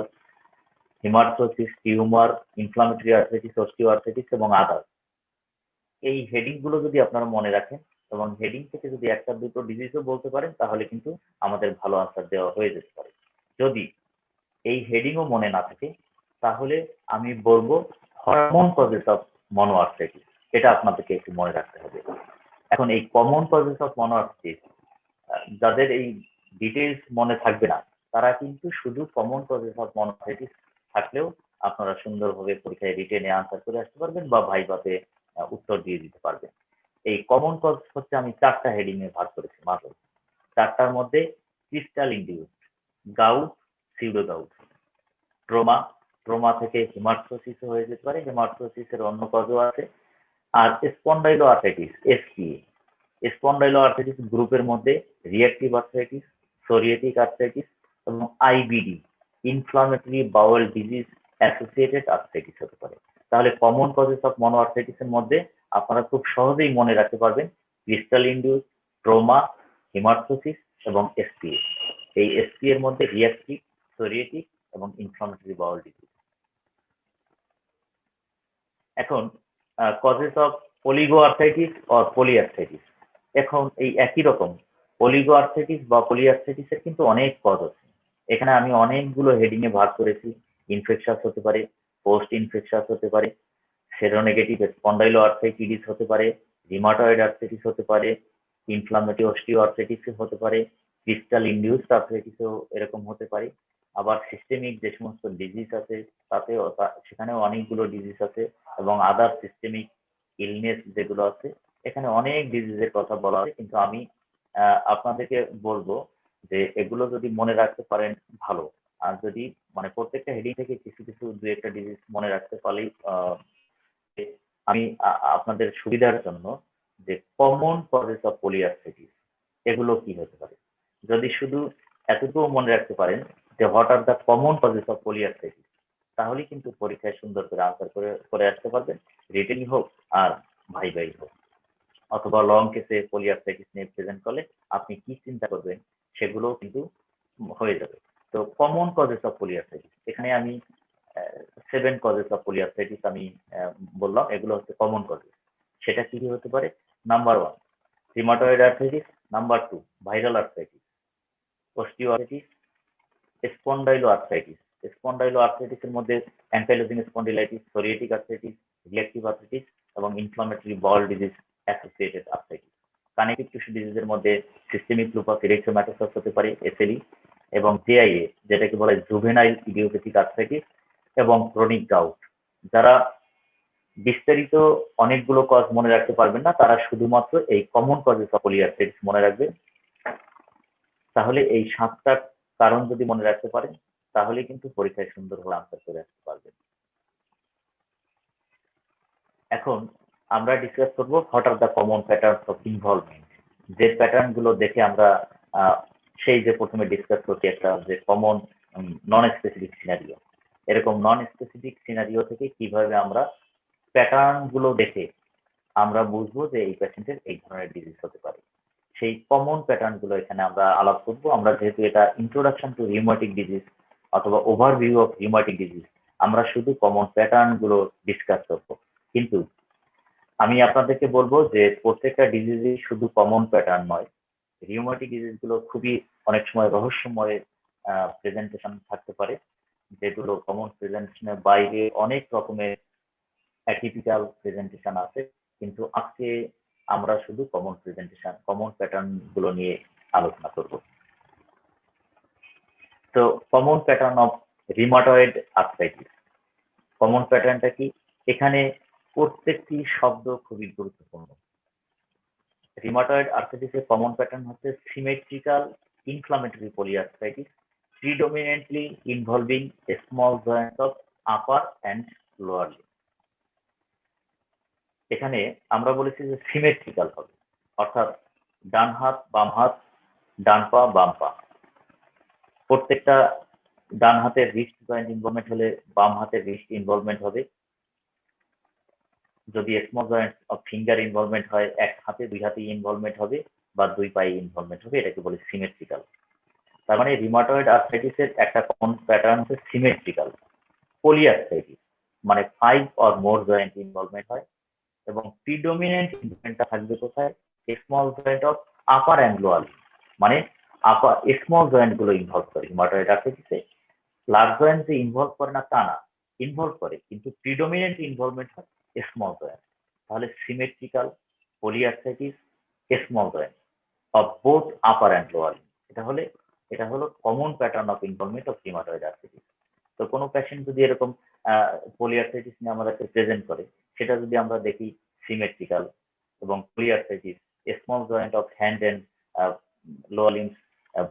[SPEAKER 1] hemarthrosis, tumour, inflammatory arthritis, osteoarthritis এবং আদার, এই হেডিং গুলো যদি আপনারা মনে রাখেন এবং হেডিং থেকে যদি একটা দুটো ডিজিজও বলতে পারেন, তাহলে কিন্তু আমাদের ভালো আনসার দেওয়া হয়ে যেতে পারে। যদি এই হেডিংও মনে না থাকে, তাহলে আমি বলবো হরমোন কজেস অফ মনোআর্থ্রাইটিস, এটা আপনাদেরকে একটু মনে রাখতে হবে। এখন এই কমন কজেস অফ মনোআর্থ্রাইটিস, যাদের এই ডিটেইলস মনে থাকবে না, তারা কিন্তু শুধু কমন কজেস অফ মনোআর্থ্রাইটিস থাকলেও আপনারা সুন্দরভাবে পরীক্ষায় রিটেনে আনসার করে আসতে পারবেন বা ভাইভাতে উত্তর দিয়ে দিতে পারবেন। এই কমন কজ হচ্ছে আমি 4টা হেডিং এ ভাগ করেছি মাত্র। 4টার মধ্যে crystal induced, gout, pseudogout, trauma, trauma থেকে হেমার্থ্রোসিস হয়ে যেতে পারে, হেমার্থ্রোসিসের অন্য কজও আছে। আর spondyloarthritis, SpA, spondyloarthritis গ্রুপের মধ্যে রিঅ্যাক্টিভ আর্থ্রাইটিস, সোরিয়েটিক আর্থ্রাইটিস এবং IBD, inflammatory bowel disease associated arthritis হতে পারে। তাহলে কমন কজেস অফ মনোআর্থ্রাইটিসের মধ্যে আপনারা খুব সহজেই মনে রাখতে পারবেন ক্রিস্টাল ইনডিউস, ট্রমা, হেমার্থ্রোসিস এবং এসপিএ। এই এসপি এর মধ্যে রিঅ্যাক্টিভ, সোরিয়েটিক এবং ইনফ্লামেটরি বাউল ডিজিজ। এখন causes of oligo arthritis or polyarthritis, এখন এই একই রকম অলিগো আর্থ্রাইটিস বা পলিআর্থ্রাইটিসের কিন্তু অনেক কজ আছে। এখানে আমি অনেকগুলো হেডিং এ ভাগ করেছি। ইনফেকশাস হতে পারে, পোস্ট ইনফেকশাস হতে পারে, সেরোনেগেটিভ স্পন্ডাইলো আর্থ্রাইটিস হতে পারে, রিমাটয়েড আর্থ্রাইটিস হতে পারে, ইনফ্লামেটরি অস্টিও আর্থ্রাইটিস হতে পারে, ক্রিস্টাল ইনডিউসড আর্থ্রাইটিসও এরকম হতে পারে। আবার সিস্টেমিক যে সমস্ত ডিজিজ আছে তাতেও সেখানেও অনেকগুলো ডিজিজ আছে, এবং আদার সিস্টেমিক ইলনেস যেগুলো আছে, এখানে অনেক ডিজিজের কথা বলা হয়, কিন্তু আমি আপনাদেরকে বলবো যে এগুলো যদি মনে রাখতে পারেন ভালো। আর যদি মানে প্রত্যেকটা হেডিং থেকে কিছু কিছু দুই একটা ডিজিজ মনে রাখতে পারলেই আমি আপনাদের সুবিধার জন্য যে কমন কজেস অফ পলিআর্থ্রাইটিস এগুলো কি হতে পারে, যদি শুধু এতটুকু মনে রাখতে পারেন যে what are the common causes of polyarthritis, তাহলেই কিন্তু পরীক্ষায় সুন্দর করে আনসার করে আসতে পারবেন, রিটেনই হোক আর ভাইভাই হোক। অথবা লং কেসে পলিআর্থ্রাইটিস নিয়ে প্রেজেন্ট করলে আপনি কি চিন্তা করবেন সেগুলোও কিন্তু হয়ে যাবে। তো কমন কজেস অফ পলিআর্থ্রাইটিস, এখানে আমি 7 কজেস অফ পলিআর্থ্রাইটিস আমি বললাম, এগুলো হচ্ছে কমন কজেস। সেটা কি কি হতে পারে? Number 1 rheumatoid arthritis, number 2 viral arthritis, osteoarthritis, spondyloarthritis. স্পন্ডাইলো আর্থ্রাইটিসের মধ্যে ankylosing spondylitis, psoriatic arthritis, reactive arthritis এবং inflammatory bowel disease associated arthritis. Connective tissue ডিজিজের মধ্যে সিস্টেমিক লুপাস এরিথ্রোমাটোসাস হতে পারে, এসএলই, এবং জেআইএ যেটাকে বলা হয় জুভেনাইল ইডিওপ্যাথিক আর্থ্রাইটিস এবং ক্রনিক গাউট। যারা বিস্তারিত অনেকগুলো কজ মনে রাখতে পারবেন না, তারা শুধুমাত্র এই কমন কজেস অফ পলিআর্থ্রাইটিস মনে রাখবেন। তাহলে এই 7টা কারণ যদি মনে রাখতে পারেন তাহলে কিন্তু পরীক্ষায় সুন্দরভাবে আনসার করে আসতে পারবেন। এখন আমরা ডিসকাস করব what are the common patterns of involvement. যে প্যাটার্ন গুলো দেখে আমরা সেই যে প্রথমে ডিসকাস করছি একটা যে কমন নন স্পেসিফিক সিনারিও, এরকম নন স্পেসিফিক সিনারিও থেকে কিভাবে আমরা প্যাটার্ন গুলো দেখে আমরা বুঝবো যে এই পেশেন্টের এই ধরনের ডিজিজ হতে পারে, সেই কমন প্যাটার্ন গুলো এখানে আমরা আলাপ করবো। আমরা যেহেতু এটা ইন্ট্রোডাকশন টু রিউমাটিক ডিজিজ অথবা ওভারভিউ অফ রিউমাটিক ডিজিজ, আমরা শুধু কমন প্যাটার্ন গুলো ডিসকাস করবো। কিন্তু আমি আপনাদেরকে বলবো যে প্রত্যেকটা ডিজিজই শুধু কমন প্যাটার্ন নয়, রিউমাটিক ডিজিজ গুলো খুবই অনেক সময় রহস্যময় প্রেজেন্টেশন থাকতে পারে, যেগুলো কমন প্রেজেন্টেশনের বাইরে অনেক রকমের অ্যাটিপিক্যাল প্রেজেন্টেশন আছে। কিন্তু আজকে আমরা শুধু কমন প্যাটার্ন গুলো নিয়ে আলোচনা করব। তো common pattern of rheumatoid arthritis, common প্যাটার্নটা কি? এখানে প্রত্যেকটি শব্দ খুবই গুরুত্বপূর্ণ। রিউমাটয়েড আর্থ্রাইটিসের কমন প্যাটার্ন হচ্ছে symmetrical inflammatory polyarthritis predominantly involving small joints of upper and lower limb. এখানে আমরা বলেছি যে সিমেট্রিক্যাল হবে, অর্থাৎ ডান হাত বাম হাত, ডান পা বাম পা, প্রত্যেকটা ডান হাতের রিস্ট জয়েন্ট ইনভলভমেন্ট হলে বাম হাতের রিস্ট ইনভলভমেন্ট হবে। যদি small joint of finger involvement হয়, এক হাতে দুই হাতে ইনভলভমেন্ট হবে বা দুই পায়ে ইনভলভমেন্ট হবে, এটাকে বলে সিমেট্রিক্যাল। তার মানে রিউমাটয়েড আর্থ্রাইটিসের একটা কমন প্যাটার্ন হচ্ছে সিমেট্রিক্যাল। পলিআর্থ্রাইটিস মানে 5 অর মোর জয়েন্ট ইনভলভমেন্ট হয় এবং প্রিডমিনেন্ট ইনভলভমেন্টটা থাকবে কোথায়? Small joint of upper and lower, মানে আপার স্মল জয়েন্ট গুলো ইনভলভ করে রিউমাটয়েড আর্থ্রাইটিসে। লার্জ জয়েন্ট যে ইনভলভ করে না তা না, ইনভলভ করে, কিন্তু প্রিডমিনেন্ট ইনভলভমেন্ট হয় স্মল জয়েন্ট। তাহলে symmetrical polyarthritis small joint of both upper and lower, এটা হলো common pattern of involvement of rheumatoid arthritis. তো কোনো পেশেন্ট যদি এরকম পলিআর্থ্রাইটিস নিয়ে আমাদেরকে প্রেজেন্ট করে, সেটা যদি আমরা দেখি সিমেট্রিক্যাল এবং polyarthritis small joint of hand and lower limbs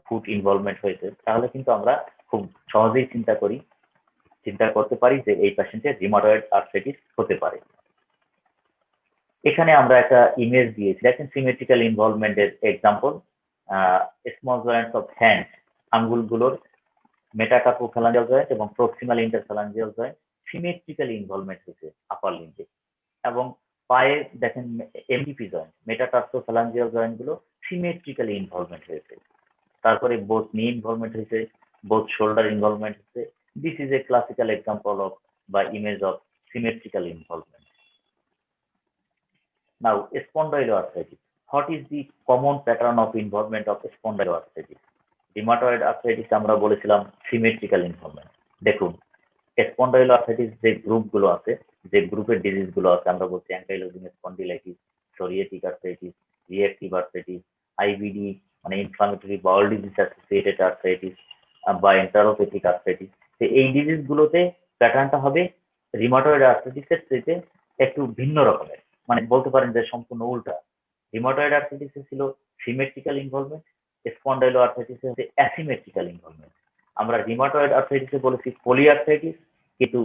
[SPEAKER 1] foot involvement হয়েছে, তাহলে কিন্তু আমরা খুব সহজেই চিন্তা করতে পারি যে এই পেশেন্টের রিউমাটয়েড আর্থ্রাইটিস হতে পারে। এখানে আমরা একটা ইমেজ দিয়েছি, দেখেন সিমেট্রিক্যাল ইনভলভমেন্টের example. Small joints of hand, আঙ্গুলগুলোর মেটাকার্পোফ্যালাঞ্জিয়াল জয়েন্ট এবং proximal interphalangeal joint symmetrically involvement হয়েছে আপার লিম্বে। এবং পায়ে দেখেন এমডিপি জয়েন্ট, মেটাকার্পোফ্যালাঞ্জিয়াল জয়েন্ট গুলো সিমেট্রিক্যালি ইনভলভমেন্ট হয়েছে। তারপরে বোথ নি ইনভলভমেন্ট হয়েছে, বোথ শোল্ডার ইনভলভমেন্ট হয়েছে। This is a classical example of বা image of symmetrical involvement. Now, spondyloarthritis. What is the common pattern of involvement of spondyloarthritis? Rheumatoid arthritis আমরা বলেছিলাম symmetrical involvement. দেখুন স্পন্ডাইলোআর্থ্রাইটিস যে গ্রুপগুলো আছে, যে গ্রুপের ডিজিজ গুলো আছে, আমরা বলছি ankylosing spondylitis, psoriatic arthritis, reactive arthritis, IBD মানে inflammatory bowel disease associated arthritis বা এন্টারোপ্যাথিক আর্থ্রাইটিস। তো এই ডিজিজ গুলোতে প্যাটার্নটা হবে রিউমাটয়েড আর্থ্রাইটিসের চেয়ে একটু ভিন্ন রকমের, মানে বলতে পারেন যে সম্পূর্ণ উল্টা। রিউমাটয়েড আর্থ্রাইটিসে ছিল সিমেট্রিক্যাল ইনভলভমেন্ট, স্পন্ডাইলো আর্থ্রাইটিসে হচ্ছে অ্যাসিমেট্রিক্যাল ইনভলভমেন্ট। আমরা রিমাটয়েড আর্থ্রাইটিসে বলেছি পলি আর্থ্রাইটিস, কিন্তু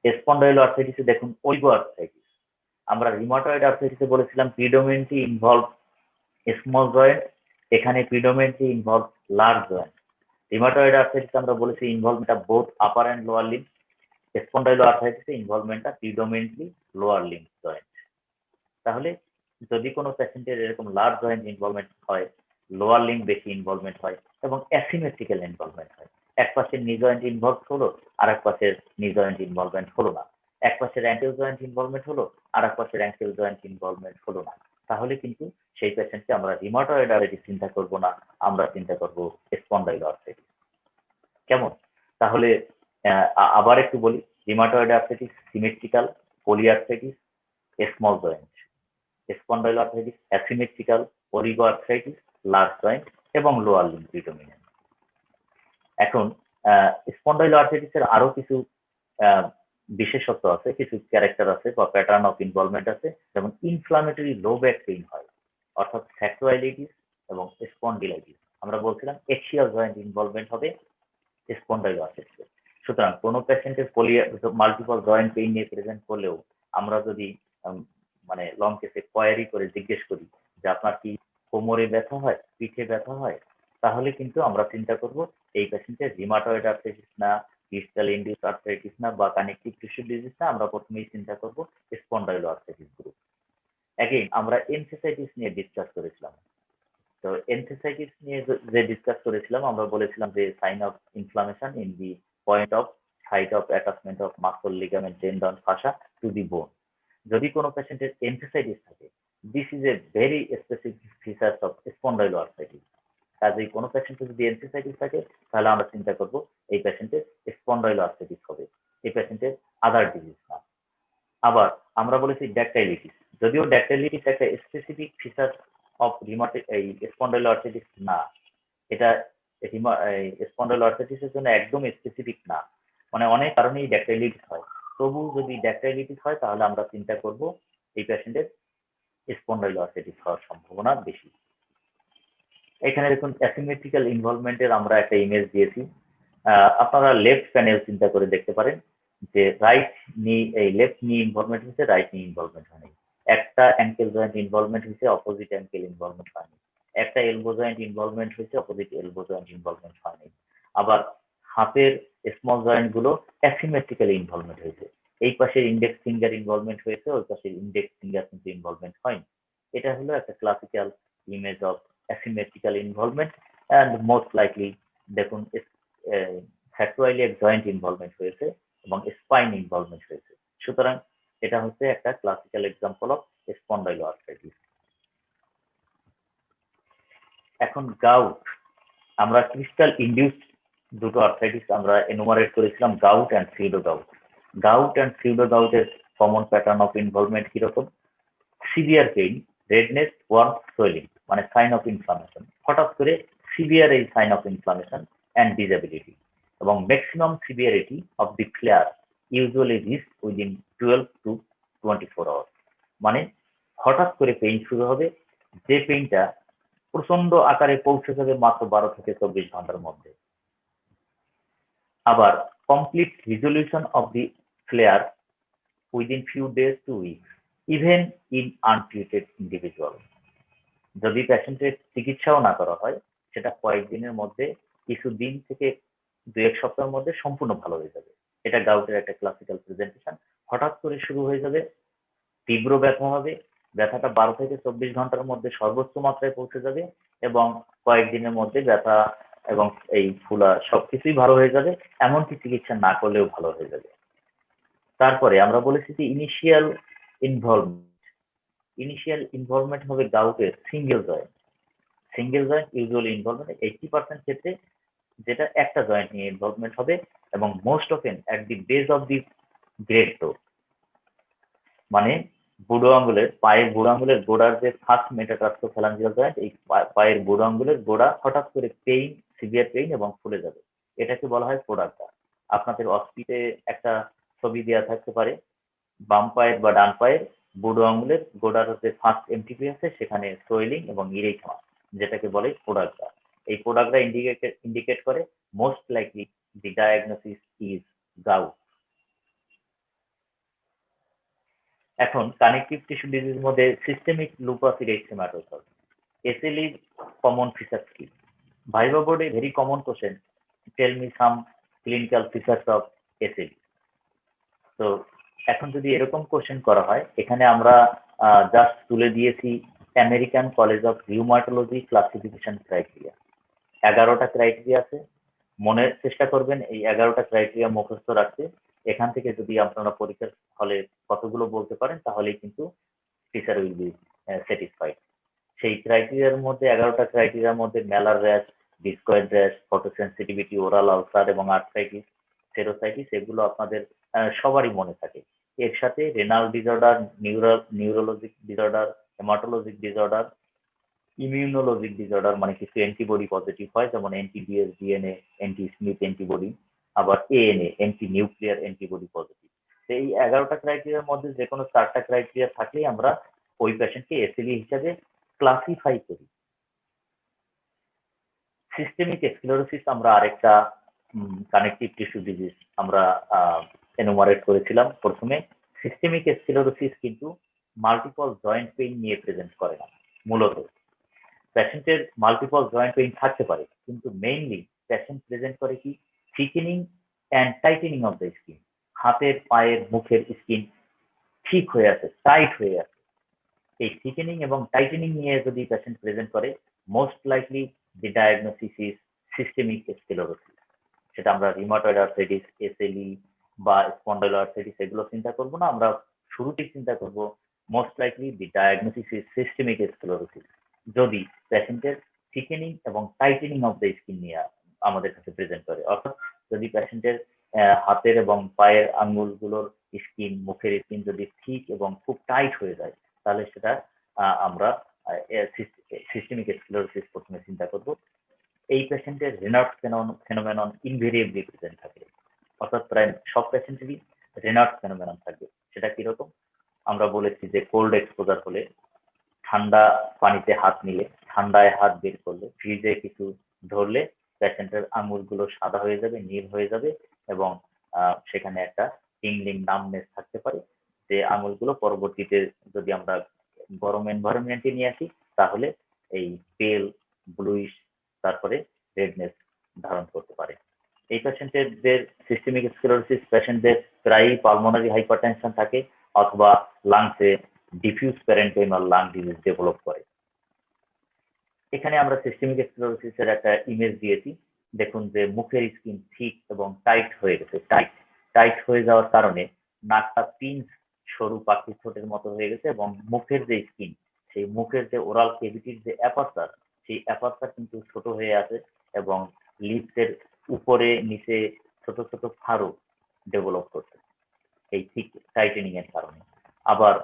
[SPEAKER 1] স্পন্ডাইলো আর্থ্রাইটিসে দেখুন অলিগো আর্থ্রাইটিস। আমরা রিমাটয়েড আর্থ্রাইটিসে বলেছিলাম প্রিডোমিনেন্টলি ইনভলভ স্মল জয়েন্ট, এখানে predominantly involve large joint. Rheumatoid আর্থ্রাইটিসে আমরা বলেছি involvement of both upper and lower limb, স্পন্ডাইলো আর্থ্রাইটিসে ইনভলভমেন্টটা প্রিডোমিনেন্টলি লোয়ার লিম্ব জয়েন্ট। তাহলে যদি কোনো পেশেন্টের এরকম লার্জ জয়েন্ট ইনভলভমেন্ট হয়, লোয়ার লিম্ব বেশি ইনভলভমেন্ট হয় এবং অ্যাসিমেট্রিক্যাল ইনভলভমেন্ট হয়, এক পাশের নি জয়েন্ট ইনভলভ হলো আর এক পাশের নি জয়েন্ট ইনভলভমেন্ট হলো না, এক পাশের অ্যাঙ্কেল জয়েন্ট ইনভলভমেন্ট হলো আর এক পাশের অ্যাঙ্কেল জয়েন্ট ইনভলভমেন্ট হলো না, তাহলে কিন্তু সেই পেশেন্টকে আমরা রিমাটয়েড আর্থ্রাইটিস চিন্তা করব না, আমরা চিন্তা করব স্পন্ডাইলো আর্থ্রাইটিস। কেমন? তাহলে আবার একটু বলি, rheumatoid arthritis symmetrical, polyarthritis small joint, spondyloarthritis asymmetrical, oligoarthritis large joint এবং লোয়ার লিম্ব প্রিডোমিনেন্ট। এখন স্পন্ডাইলো আর্থ্রাইটিসের আরো কিছু বিশেষত্ব আছে, কিছু ক্যারেক্টার আছে বা প্যাটার্ন অফ ইনভলভমেন্ট আছে, যেমন ইনফ্লামেটরি লো ব্যাক পেইন হয়, অর্থাৎ স্যাক্রোয়াইলাইটিস এবং স্পন্ডিলাইটিস। আমরা বলছিলাম এক্সিয়াল জয়েন্ট ইনভলভমেন্ট হবে স্পন্ডাইলো আর্থ্রাইটিসে। সুতরাং কোনো পেশেন্টের মাল্টিপল জয়েন্ট পেইন নিয়ে প্রেজেন্ট করলেও আমরা যদি মানে লং কেসে কোয়ারি করে জিজ্ঞেস করি যে আপনার কি কোমরে ব্যথা হয়, পিঠে ব্যথা হয়, তাহলে কিন্তু আমরা চিন্তা করব এই পেশেন্টের রিমাটয়েড আর্থ্রাইটিস না, ডিসটাল ইনডিউস আর্থ্রাইটিস না বা কানেকটিভ টিস্যু ডিজিজ না, আমরা প্রথমেই চিন্তা করব স্পন্ডাইলো আর্থ্রাইটিস গ্রুপ। অ্যাগেইন আমরা এনসেসাইটিস নিয়ে ডিসকাস করেছিলাম। তো এনসেসাইটিস নিয়ে যে ডিসকাস করেছিলাম, আমরা বলেছিলাম যে sign of inflammation in the point of site of attachment of muscle, ligament, tendon, fascia to the bone. যদি কোনো পেশেন্টের এনসেসাইটিস থাকে, this is a very specific features of spondyloarthritis. কাজেই কোনো পেশেন্টের যদি এনসেসাইটিস থাকে, তাহলে আমরা চিন্তা করব এই পেশেন্টের স্পন্ডাইলো আর্থ্রাইটিস হবে, এই পেশেন্টের আদার ডিজিজ না। আবার আমরা বলেছি ড্যাকটাইলিটিস, যদিও ড্যাকটাইলিটিস একটা স্পেসিফিক ফিচার অফ এই স্পন্ডাইলো আর্থ্রাইটিস না, এটা স্পন্ডাইলো আর্থ্রাইটিসের জন্য একদম স্পেসিফিক না, মানে অনেক কারণেই ড্যাকটাইলিটিস হয়। তবু যদি ড্যাকটাইলিটিস হয়, তাহলে আমরা চিন্তা করব এই পেশেন্টের স্পন্ডাইলো আর্থ্রাইটিস হওয়ার সম্ভাবনা বেশি। এখানে দেখুন অ্যাসিমেট্রিক্যাল ইনভলভমেন্টের আমরা একটা ইমেজ দিয়েছি, আপনারা লেফট প্যানেল চিন্তা করে দেখতে পারেন যে রাইট নি, এই লেফট নি ইনভলভমেন্ট হচ্ছে, রাইট নি ইনভলভমেন্ট হয়নি। একটা অ্যাঙ্কেল জয়েন্ট ইনভলভমেন্ট হয়েছে, অপোজিট অ্যাঙ্কেল ইনভলভমেন্ট হয়নি। একটা এলবো জয়েন্ট ইনভলভমেন্ট হয়েছে, অপোজিট এলবো জয়েন্ট ইনভলভমেন্ট হয়নি। আবার হাতের স্মল জয়েন্ট গুলো অ্যাসিমেট্রিক্যালি ইনভলভমেন্ট হয়েছে, এই পাশের ইন্ডেক্স ফিঙ্গার ইনভলভমেন্ট হয়েছে, ওই পাশের ইন্ডেক্স ফিঙ্গার কিন্তু ইনভলভমেন্ট হয়নি। এটা হলো একটা classical image of asymmetrical involvement, and most likely দেখুন স্যাক্রোইলিয়াক জয়েন্ট ইনভলভমেন্ট হয়েছে এবং স্পাইন ইনভলভমেন্ট হয়েছে। সুতরাং এটা হচ্ছে একটা classical example of spondyloarthritis. এখন গাউট, আমরা ক্রিস্টাল ইনডিউসড দুটো আর্থ্রাইটিস আমরা এনুমারেট করেছিলাম, gout and pseudogout. Gout and সিউডো গাউটের কমন প্যাটার্ন অফ ইনভলভমেন্ট কিরকম? Severe pain, redness, warm, swelling, মানে সাইন অফ ইনফ্লামেশন, হঠাৎ করে সিভিয়ার এই sign of inflammation and disability, এবং maximum severity of the flare usually reach within 12 to 24 hours. মানে হঠাৎ করে পেইন শুরু হবে, যে পেইনটা প্রচন্ড আকারে পৌঁছে যাবে মাত্র 12 থেকে 24 ঘন্টার মধ্যে। আবার complete resolution of the flare within few days to weeks, even in untreated individual. যদি পেশেন্টের চিকিৎসাও না করা হয়, সেটা কয়েকদিনের মধ্যে, কিছু দিন থেকে 2-1 সপ্তাহের মধ্যে সম্পূর্ণ ভালো হয়ে যাবে। এটা গাউটের একটা ক্লাসিক্যাল প্রেজেন্টেশন। হঠাৎ করে শুরু হয়ে যাবে, তীব্র ব্যথা হবে, ব্যথাটা 12 থেকে 24 ঘন্টার মধ্যে সর্বোচ্চ মাত্রায় পৌঁছে যাবে এবং কয়েকদিনের মধ্যে ব্যথা এবং এই ফুলা সবকিছুই ভালো হয়ে যাবে, এমনকি চিকিৎসা না করলেও ভালো হয়ে যাবে। তারপরে আমরা বলেছি যে ইনিশিয়াল ইনভলভমেন্ট হবে গাউটের single joint. Single joint usually involvement 80% ক্ষেত্রে, যেটা একটা জয়েন্ট নিয়ে ইনভলভমেন্ট হবে এবং most often at the base of the great toe, মানে বুড়ো আঙ্গুলের, পায়ের বুড়ো আঙ্গুলের গোড়ার যে ফার্স্ট মেটাটার্সোফ্যালাঞ্জিয়াল জয়েন্ট, এই পায়ের বুড়ো আঙ্গুলের গোড়া হঠাৎ করে পেইন, সিভিয়ার পেইন এবং ফুলে যাবে, এটাকে বলা হয় পোডাক্টা। আপনাদের অস্পিতে একটা ছবি দেওয়া থাকতে পারে, বাম পায়ের বা ডান পায়ের বুড়ো আঙ্গুলের গোড়ার যে ফার্স্ট এমটিপি আছে, সেখানে সোয়েলিং এবং ইরেথমা, যেটাকে বলে পোডাগ্রা। এই পোডাগ্রা ইন্ডিকেট করে most likely the diagnosis is gout. এখন কানেকটিভ টিস্যু ডিজিজ মধ্যে systemic lupus erythematosus, SLE common feature কি? ভাইভা বোর্ডে very common question, tell me some clinical features of SLE। তো এখন যদি এরকম কোশ্চেন করা হয়, এখানে আমরা জাস্ট তুলে দিয়েছি American College of Rheumatology classification criteria. 11টা ক্রাইটেরিয়া আছে, মনের চেষ্টা করবেন এই 11টা ক্রাইটেরিয়া মুখস্থ রাখতে। এখান থেকে যদি আপনারা পরীক্ষার হলে কতগুলো বলতে পারেন তাহলেই কিন্তু টিচার উইল বি স্যাটিসফাইড। সেই ক্রাইটেরিয়ার মধ্যে 11টা ক্রাইটেরিয়ার মধ্যে মেলার rash, discoid rash, ফটোসেন্সিটিভিটি, oral ulcer এবং আর্থ্রাইটিস, সেরোসাইটিস, এগুলো আপনাদের সবারই মনে থাকে। এর সাথে renal disorder, neurologic disorder, haematologic disorder, immunologic disorder মানে কিছু অ্যান্টিবডি পজিটিভ হয়, যেমন অ্যান্টিবিএস ডিএনএ, অ্যান্টি স্মিথ অ্যান্টিবডি, আবার ANA anti nuclear antibody positive. তো এই 11টা ক্রাইটেরিয়ার মধ্যে যে কোনো 4টা ক্রাইটেরিয়া থাকলেই আমরা ওই পেশেন্টকে SLE হিসাবে ক্লাসিফাই করি। সিস্টেমিক স্ক্লেরোসিস আমরা আরেকটা কানেকটিভ টিস্যু ডিজিজ আমরা এনুমারেট করেছিলাম প্রথমে। সিস্টেমিক স্ক্লেরোসিস কিন্তু মাল্টিপল জয়েন্ট পেইন নিয়ে প্রেজেন্ট করে না। মূলত পেশেন্টের মাল্টিপল জয়েন্ট পেইন থাকতে পারে, কিন্তু মেইনলি পেশেন্ট প্রেজেন্ট করে কি thickening and tightening of the skin. হাতের, পায়ের, মুখের স্কিন ঠিক হয়ে আছে, টাইট হয়ে আছে। এই থিকেনিং এবং টাইটেনিং নিয়ে যদি পেশেন্ট প্রেজেন্ট করে, most likely the diagnosis is systemic sclerosis. সেটা আমরা রিউমাটয়েড আর্থ্রাইটিস, SLE বা স্পন্ডাইলোআর্থ্রাইটিস এগুলো চিন্তা করব না, আমরা শুরুতেই চিন্তা করব most likely the diagnosis is systemic sclerosis. যদি পেশেন্টের থিকেনিং এবং টাইটেনিং অফ দ্য স্কিন নিয়ে আমাদের কাছে প্রেজেন্ট করে, অর্থাৎ যদি পেশেন্টের হাতের এবং পায়ের আঙ্গুলগুলোর স্কিন, মুখের স্কিন যদি থিক এবং খুব টাইট হয়ে যায়, তাহলে সেটা আমরা সিস্টেমিক স্ক্লেরোসিস প্রথমে চিন্তা করব। এই পেশেন্টের রেনার্ড ফেনোমেনন ইনভেরিয়েবলি প্রেজেন্ট থাকে, অর্থাৎ প্রায় সব পেশেন্টেরই রেনার্ড ফেনোমেনন থাকবে। সেটা কিরকম? আমরা বলেছি যে কোল্ড এক্সপোজার হলে, ঠান্ডা পানিতে হাত নিলে, ঠান্ডায় হাত বের করলে, ফ্রিজে কিছু ধরলে পেশেন্টের আঙুলগুলো সাদা হয়ে যাবে, নীল হয়ে যাবে এবং সেখানে একটা টিংলিং নামনেস থাকতে পারে, যে আঙুলগুলো পরবর্তীতে যদি আমরা গরম এনভায়রনমেন্টে নিয়ে আসি তাহলে এই পেল ব্লুইশ তারপরে রেডনেস ধারণ করতে পারে। এই পেশেন্টদের সিস্টেমিক স্ক্লেরোসিস পেশেন্টদের প্রায়ই পালমোনারি হাইপারটেনশন থাকে অথবা লাংসে diffuse parenchymal lung disease develop করে। এখানে আমরা সিস্টেমিক স্ক্লেরোসিসের একটা ইমেজ দিয়েছি। দেখুন যে মুখের স্কিন থিক এবং টাইট হয়ে গেছে, টাইট হয়ে যাওয়ার কারণে নাকটা পিঞ্চ, সরু পাখির ঠোঁটের মতো হয়ে গেছে এবং মুখের যে স্কিন, সেই মুখের যে ওরাল কেভিটির যে অ্যাপারচার, সেই অ্যাপারচার কিন্তু ছোট হয়ে আছে এবং লিপসের উপরে নিচে ছোট ছোট ফাড়ো ডেভেলপ করছে এই থিক টাইটেনিং এর কারণে। আবার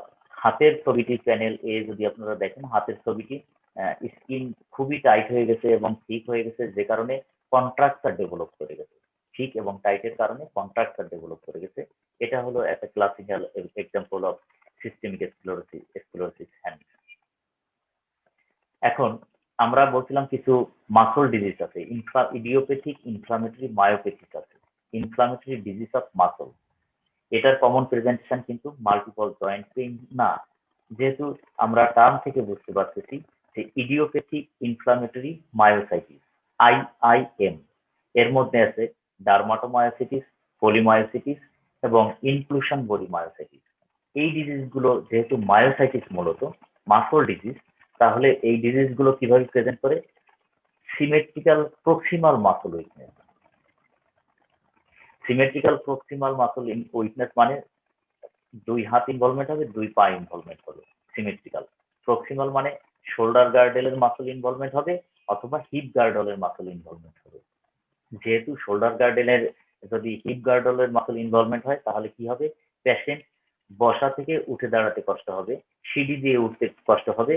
[SPEAKER 1] হাতের ছবিটি প্যানেল এ যদি আপনারা দেখেন, হাতের ছবিটি স্কিন খুবই টাইট হয়ে গেছে এবং থিক হয়ে গেছে, যে কারণে কন্ট্রাকচার ডেভেলপ করে গেছে। থিক এবং টাইটের কারণে কন্ট্রাকচার ডেভেলপ করে গেছে। এটা হলো একটা classical example of systemic sclerosis hand. এখন আমরা বলছিলাম কিছু মাসল ডিজিজ আছে, ইডিওপ্যাথিক, ইনফ্লামেটরি, মায়োপ্যাথিক আছে। ইনফ্লামেটরি ডিজিজ অফ মাসল, এটার কমন প্রেজেন্টেশন কিন্তু মাল্টিপল জয়েন্ট পেইন না। যেহেতু আমরা টার্ম থেকে বুঝতে পারতেছি যে ইডিওপ্যাথিক ইনফ্লামেটরি মায়োসাইটিস, IIM, এর মধ্যে আছে ডার্মাটোমায়োসাইটিস, পলিমায়োসাইটিস এবং ইনক্লুশন বডি মায়োসাইটিস। এই ডিজিজগুলো যেহেতু মায়োসাইটিস মূলত মাসল ডিজিজ, তাহলে এই ডিজিজগুলো কিভাবে প্রেজেন্ট করে? Symmetrical proximal muscle weakness. Symmetrical proximal muscle weakness মানে দুই হাত ইনভলভমেন্ট হবে, দুই পা ইনভলভমেন্ট হবে। সিমেট্রিক্যাল প্রক্সিমাল মানে শোল্ডার গার্ডেলের মাসল ইনভলভমেন্ট হবে অথবা হিপ গার্ডলের মাসল ইনভলভমেন্ট হবে। যেহেতু শোল্ডার গার্ডেলের, যদি হিপ গার্ডলের মাসল ইনভলভমেন্ট হয় তাহলে কি হবে? পেশেন্ট বসা থেকে উঠে দাঁড়াতে কষ্ট হবে, সিঁড়ি দিয়ে উঠতে কষ্ট হবে।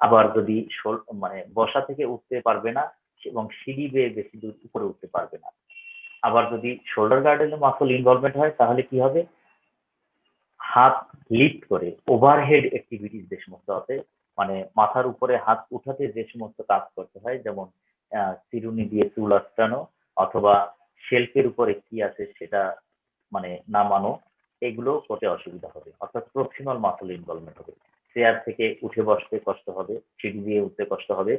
[SPEAKER 1] আবার যদি মানে বসা থেকে উঠতে পারবে না এবং সিঁড়ি বেয়ে বেশি দূর উপরে উঠতে পারবে না। আবার যদি শোল্ডার গার্ডেলের মাসল ইনভলভমেন্ট হয় তাহলে কি হবে? হাত লিফট করে ওভারহেড অ্যাক্টিভিটিস যে সমস্ত আছে মানে মাথার উপরে হাত উঠাতে যে সমস্ত কাজ করতে হয়, যেমন চিরুনি দিয়ে চুল আঁচড়ানো অথবা শেলফের উপরে কি আছে সেটা মানে নামানো, এগুলো করতে অসুবিধা হবে, অর্থাৎ প্রক্সিমাল মাসল ইনভলভমেন্ট হবে। চেয়ার থেকে উঠে বসতে কষ্ট হবে, সিঁড়ি দিয়ে উঠতে কষ্ট হবে,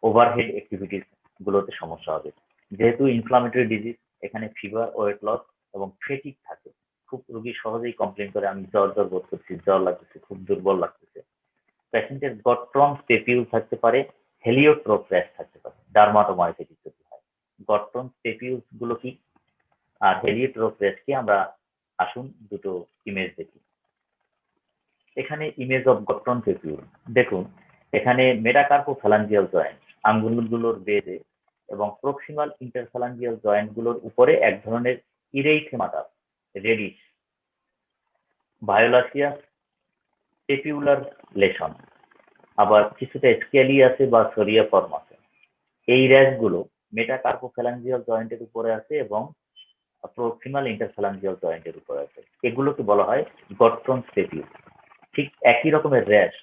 [SPEAKER 1] ওভারহেড অ্যাক্টিভিটিস গুলোতে সমস্যা হবে। যেহেতু ইনফ্লামেটরি ডিজিজ, এখানে ফিভার, ওয়েট লস এবং ফেটিক থাকে। খুব রোগী সহজেই কমপ্লেন করে, আমি জ্বর জ্বর বোধ করছি, জ্বর লাগতেছে, খুব দুর্বল লাগতেছে। পেশেন্টের গট্রন পেপিউল থাকতে পারে, হেলিওট্রোপ র্যাশ থাকতে পারে, ডার্মাটোমাইসিটিস যদি হয়। গট্রন পেপিউলস গুলো কি আর হেলিওট্রোপ র্যাশ কি, আমরা আসুন দুটো ইমেজ দেখি। এখানে ইমেজ অফ গট্রন পেপিউল দেখুন। এখানে মেটাকার্পোফ্যালাঞ্জিয়াল জয়েন্ট, আঙ্গুলগুলোর বেদে এবং প্রক্সিমাল ইন্টারফ্যালাঞ্জিয়াল জয়েন্ট গুলোর উপরে এক ধরনের ইরেইথেমাটা, রেডিশ ভায়োলাসিয়াস পেপিউলার লেশন, আবার কিছুটা স্কেলি আছে বা সরিয়া ফর্ম আছে। এই র্যাশগুলো মেটাকার্পোফ্যালাঞ্জিয়াল জয়েন্টের উপরে আছে এবং প্রক্সিমাল ইন্টারফ্যালাঞ্জিয়াল জয়েন্টের উপরে আছে। এগুলোকে বলা হয় গট্রন পেপিউল। ঠিক একই রকমের র্যাশ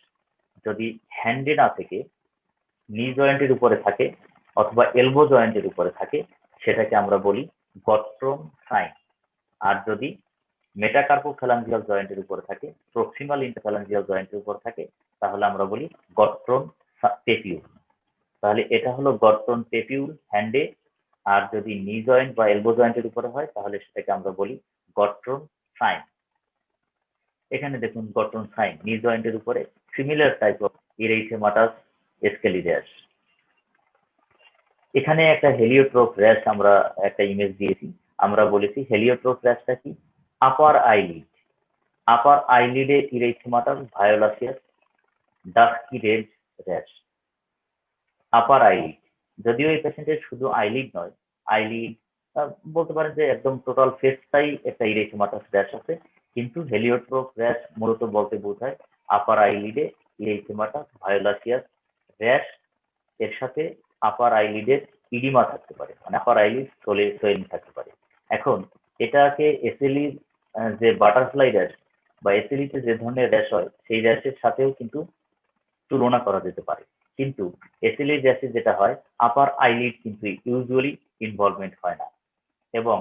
[SPEAKER 1] যদি হ্যান্ডে না থেকে নি জয়েন্টের উপরে থাকে অথবা এলবো জয়েন্টের উপরে থাকে, সেটাকে আমরা বলি গট্রন সাইন। আর যদি মেটাকার্পোফ্যালাঞ্জিয়াল জয়েন্টের উপরে থাকে, প্রক্সিমাল ইন্টারফ্যালাঞ্জিয়াল জয়েন্টের উপর থাকে, তাহলে আমরা বলি গট্রন পেপিউল। তাহলে এটা হলো গট্রন পেপিউল হ্যান্ডে। আর যদি নি জয়েন্ট বা এলবো জয়েন্টের উপরে হয়, তাহলে সেটাকে আমরা বলি গট্রন সাইন। এখানে দেখুন গট্রন সাইন, নি জয়েন্টের উপরে, similar type of erythematous scaly rash. এখানে একটা হেলিওট্রোপ র্যাশ আমরা একটা ইমেজ দিয়েছি। আমরা বলেছি হেলিওট্রোপ র্যাশটা কি, আপার আইলিড, আপার আইলিডে ইরেইথেমাটাস ভায়োলাসিয়াস ডাস্কি রেড র্যাশ। আপার আইলিড, যদিও এই পেশেন্টের শুধু আইলিড নয়, আইলিড বলতে পারেন যে একদম টোটাল ফেসটাই একটা ইরেইথেমাটাস র্যাশ আছে, কিন্তু হেলিওট্রোপ র্যাশ মূলত বলতে বোঝায় আপার আইলিডে ইরেইথেমাটাস ভায়োলাসিয়াস র্যাশ। এর সাথে আপার আইলিডের ইডিমা থাকতে পারে, মানে আপার আইলিড সোয়েলিং থাকতে পারে। এখন এটাকে এসএলই যে বাটারফ্লাই র্যাশ বা এসএলইতে যে ধরনের র্যাশ হয়, সেই র্যাশের সাথেও কিন্তু তুলনা করা যেতে পারে। কিন্তু এসএলই র্যাশে যেটা হয়, আপার আইলিড কিন্তু ইউজুয়ালি ইনভলভমেন্ট হয় না, এবং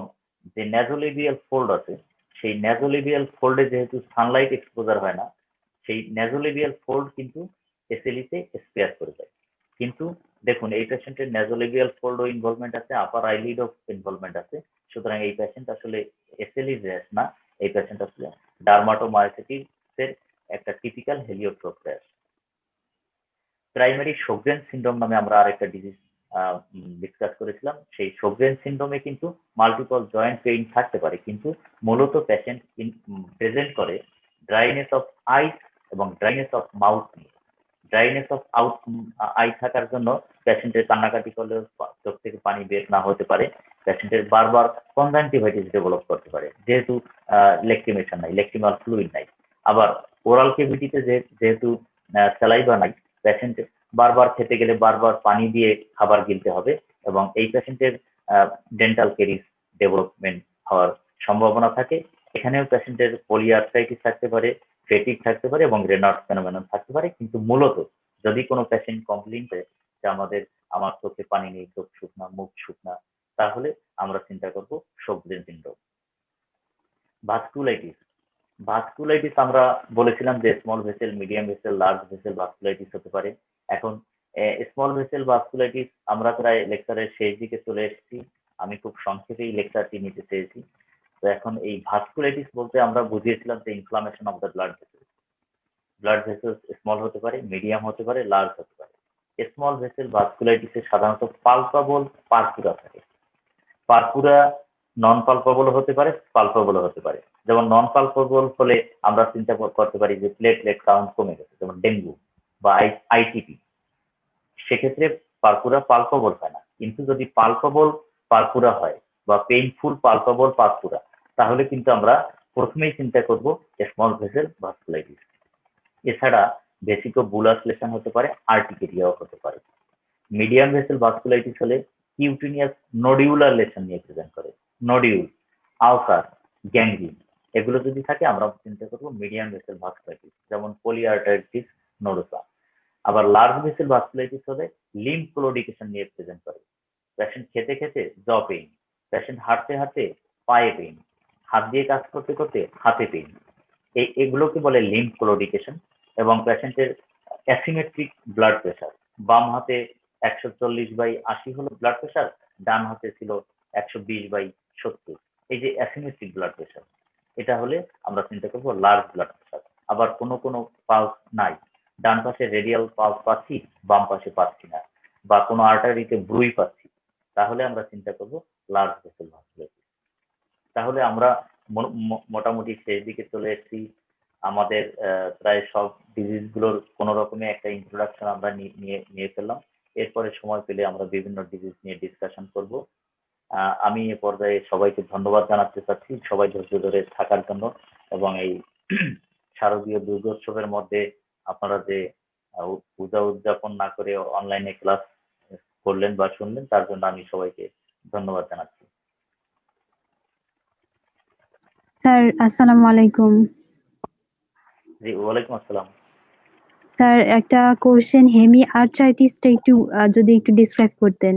[SPEAKER 1] যে ন্যাজোলেবিয়াল ফোল্ড আছে, সেই ন্যাজোলেবিয়াল ফোল্ডে যেহেতু সানলাইট এক্সপোজার হয় না, সেই ন্যাজোলেবিয়াল ফোল্ড কিন্তু এসএলইতে স্পেয়ার করে দেয়। কিন্তু দেখুন এই পেশেন্টের ন্যাজোলেবিয়াল ফোল্ডও ইনভলভমেন্ট আছে, আপার আইলিডও ইনভলভমেন্ট আছে। সুতরাং এই পেশেন্ট আসলে এসএলই র্যাশ না, এই পেশেন্ট আসলে ডার্মাটোমায়োসাইটিসের একটা typical heliotrope rash. Primary শোগ্রেন syndrome নামে আমরা আরেকটা ডিজিজ ডিসকাস করেছিলাম। সেই শোগ্রেন সিন্ড্রোমে কিন্তু মাল্টিপল জয়েন্ট পেইন থাকতে পারে, কিন্তু মূলত পেশেন্ট প্রেজেন্ট করে ড্রাইনেস অফ আইস এবং ড্রাইনেস অফ মাউথ নিয়ে। ড্রাইনেস অফ আই থাকার জন্য পেশেন্টের কান্নাকাটি করলে চোখ থেকে পানি বের না হতে পারে, পেশেন্টের বারবার কনজাংটিভাইটিস ডেভেলপ করতে পারে, যেহেতু লেক্টিমেশন নাই, লেক্টিমাল ফ্লুইড নাই। আবার ওরাল কেভিটিতে যেহেতু স্যালাইভা নাই, পেশেন্ট বারবার খেতে গেলে বারবার পানি দিয়ে খাবার গিলতে হবে, এবং এই পেশেন্টের ডেন্টাল ক্যারিজ ডেভেলপমেন্ট হওয়ার সম্ভাবনা থাকে। এখানেও পেশেন্টের পলিআর্থ্রাইটিস থাকতে পারে, ফেটিক থাকতে পারে এবং রেনল্ডস ফেনোমেনন থাকতে পারে। কিন্তু মূলত যদি কোনো পেশেন্ট কমপ্লেইন করে যে আমার চোখে পানি নেই, চোখ শুকনা, মুখ শুকনা, তাহলে আমরা চিন্তা করব শোগ্রেন সিনড্রোম। ভাস্কুলাইটিস, ভাস্কুলাইটিস আমরা বলেছিলাম যে small vessel, medium vessel, large vessel vasculitis হতে পারে। এখন স্মল ভেসেল ভাস্কুলাইটিস আমরা প্রায় লেকচারের শেষ দিকে চলে এসেছি, আমি খুব সংক্ষেপে এই লেকচারটি নিতে চেয়েছি। তো এখন এই ভাস্কুলাইটিস বলতে আমরা বুঝিয়েছিলাম যে inflammation of the blood vessel. Blood vessel small হতে পারে, মিডিয়াম হতে পারে, লার্জ হতে পারে। স্মল ভেসেল ভাস্কুলাইটিসে সাধারণত পালপাবল পারপুরা থাকে। পারপুরা নন পালপাবল হতে পারে, পালপাবল হতে পারে। যেমন নন পালপাবল হলে আমরা চিন্তা করতে পারি যে প্লেটলেট কাউন্ট কমে গেছে, যেমন ডেঙ্গু বা আইটিপি। সেক্ষেত্রে পারপুরা পালপাবল হয় না। কিন্তু যদি পালপাবল পারপুরা হয় বা পেইনফুল পালপাবল পারপুরা, তাহলে কিন্তু আমরা প্রথমেই চিন্তা করব স্মল ভেসেল ভাস্কুলাইটিস। এছাড়া ভেসিকো বুলাস লেশন হতে পারে, আর্টিকেরিয়াও হতে পারে। মিডিয়াম ভেসেল ভাস্কুলাইটিস হলে কিউটিনিয়াস নোডিউলার লেশন নিয়ে প্রেজেন্ট করে। নোডিউল, আলসার, গ্যাংগ্রিন এগুলো যদি থাকে, আমরা চিন্তা করবো মিডিয়াম ভেসেল ভাস্কুলাইটিস। যেমন পলিআর্টাইটিস নোডোসা। আবার লার্জ ভেসেল ভাস্কুলাইটিস হলে লিম্ফ ক্লোডিকেশন নিয়ে প্রেজেন্ট করে। পেশেন্ট খেতে খেতে জ পেইন, পেশেন্ট হাঁটতে হাঁটতে পায়ে পেইন, হাত দিয়ে কাজ করতে করতে হাতে পেইন, এগুলোকে বলে লিম্ফ ক্লোডিকেশন। এবং পেশেন্টের অ্যাসিমেট্রিক ব্লাড প্রেশার, বাম হাতে 140/80 হলো ব্লাড প্রেশার, ডান হাতে ছিল 120/70। এই যে অ্যাসিমেট্রিক ব্লাড প্রেশার, এটা হলে আমরা চিন্তা করবো লার্জ ব্লাড প্রেশার। আবার কোনো কোনো পালস নাই, ডান পাশে রেডিয়াল পালস পাচ্ছি, বাম পাশে পাচ্ছি না, বা কোনো আর্টারিতে ব্রুই পাচ্ছি, তাহলে আমরা চিন্তা করব লার্জ ভেসেল ভাস্কুলাইটিস। তাহলে আমরা মোটামুটি শেষ দিকে চলে এসেছি। আমাদের প্রায় সব ডিজিজ গুলোর কোনো রকমে একটা ইন্ট্রোডাকশন আমরা নিয়ে ফেললাম। এরপরে সময় পেলে আমরা বিভিন্ন ডিজিজ নিয়ে ডিসকাশন করব। আমি এ পর্যায়ে সবাইকে ধন্যবাদ জানাতে চাচ্ছি, সবাই ধৈর্য ধরে থাকার জন্য। এবং এই শারদীয় দুর্গোৎসবের মধ্যে আপনারা যে পূজা উদযাপন না করে অনলাইনে ক্লাস করলেন বা শুনলেন, তার জন্য আমি সবাইকে ধন্যবাদ জানাচ্ছি।
[SPEAKER 2] স্যার আসসালামু আলাইকুম।
[SPEAKER 1] জি, ওয়ালাইকুম আসসালাম।
[SPEAKER 2] স্যার একটা কোশ্চেন, হেমি আর্থ্রাইটিসটা একটু যদি একটু ডিসক্রাইব করতেন।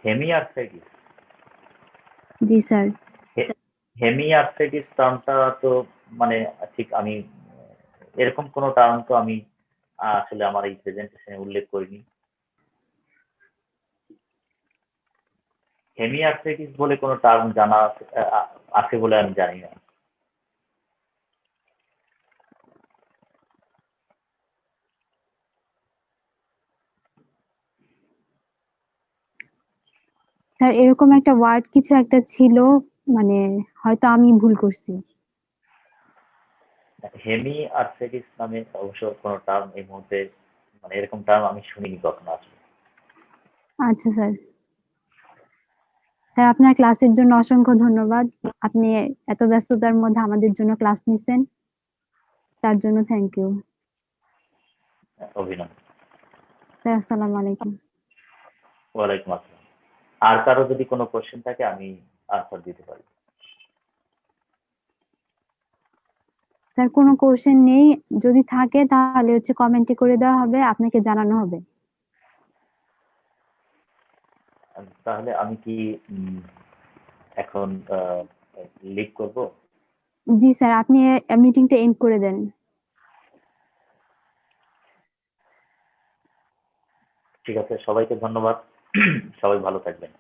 [SPEAKER 1] Hemiarthritis?
[SPEAKER 2] জি স্যার।
[SPEAKER 1] হেমি আর্থ্রাইটিস টার্মটা তো মানে ঠিক আমি এরকম কোনো টার্ম তো আমি আসলে আমার এই প্রেজেন্টেশনে উল্লেখ করিনি। হেমি আর্থ্রাইটিস বলে কোনো টার্ম জানা আছে বলে আমি জানি না।
[SPEAKER 2] স্যার এরকম একটা ওয়ার্ড কিছু একটা ছিল, মানে হয়তো আমি ভুল করছি।
[SPEAKER 1] হেমি আর্থ্রাইটিস নামে অবশ্য কোনো টার্ম এই মুহূর্তে মানে এরকম টার্ম আমি শুনিনি কখনো আসলে।
[SPEAKER 2] আচ্ছা স্যার। স্যার আপনার ক্লাসের জন্য অসংখ্য ধন্যবাদ। আপনি এত ব্যস্ততার মধ্যে আমাদের জন্য ক্লাস নিছেন, তার জন্য থ্যাংক ইউ।
[SPEAKER 1] অভিনন্দন।
[SPEAKER 2] স্যার আসসালামু আলাইকুম।
[SPEAKER 1] ওয়ালাইকুম আসসালাম। আর কারো যদি কোনো কোশ্চেন থাকে আমি আনসার দিতে পারি।
[SPEAKER 2] স্যার কোনো কোশ্চেন নেই, যদি থাকে তাহলে হচ্ছে কমেন্টে করে দেওয়া হবে, আপনাকে জানানো হবে।
[SPEAKER 1] তাহলে আমি কি এখন লিভ করব?
[SPEAKER 2] জি স্যার, আপনি মিটিংটা এন্ড করে দেন।
[SPEAKER 1] ঠিক আছে, সবাইকে ধন্যবাদ। সবাই ভালো থাকবেন।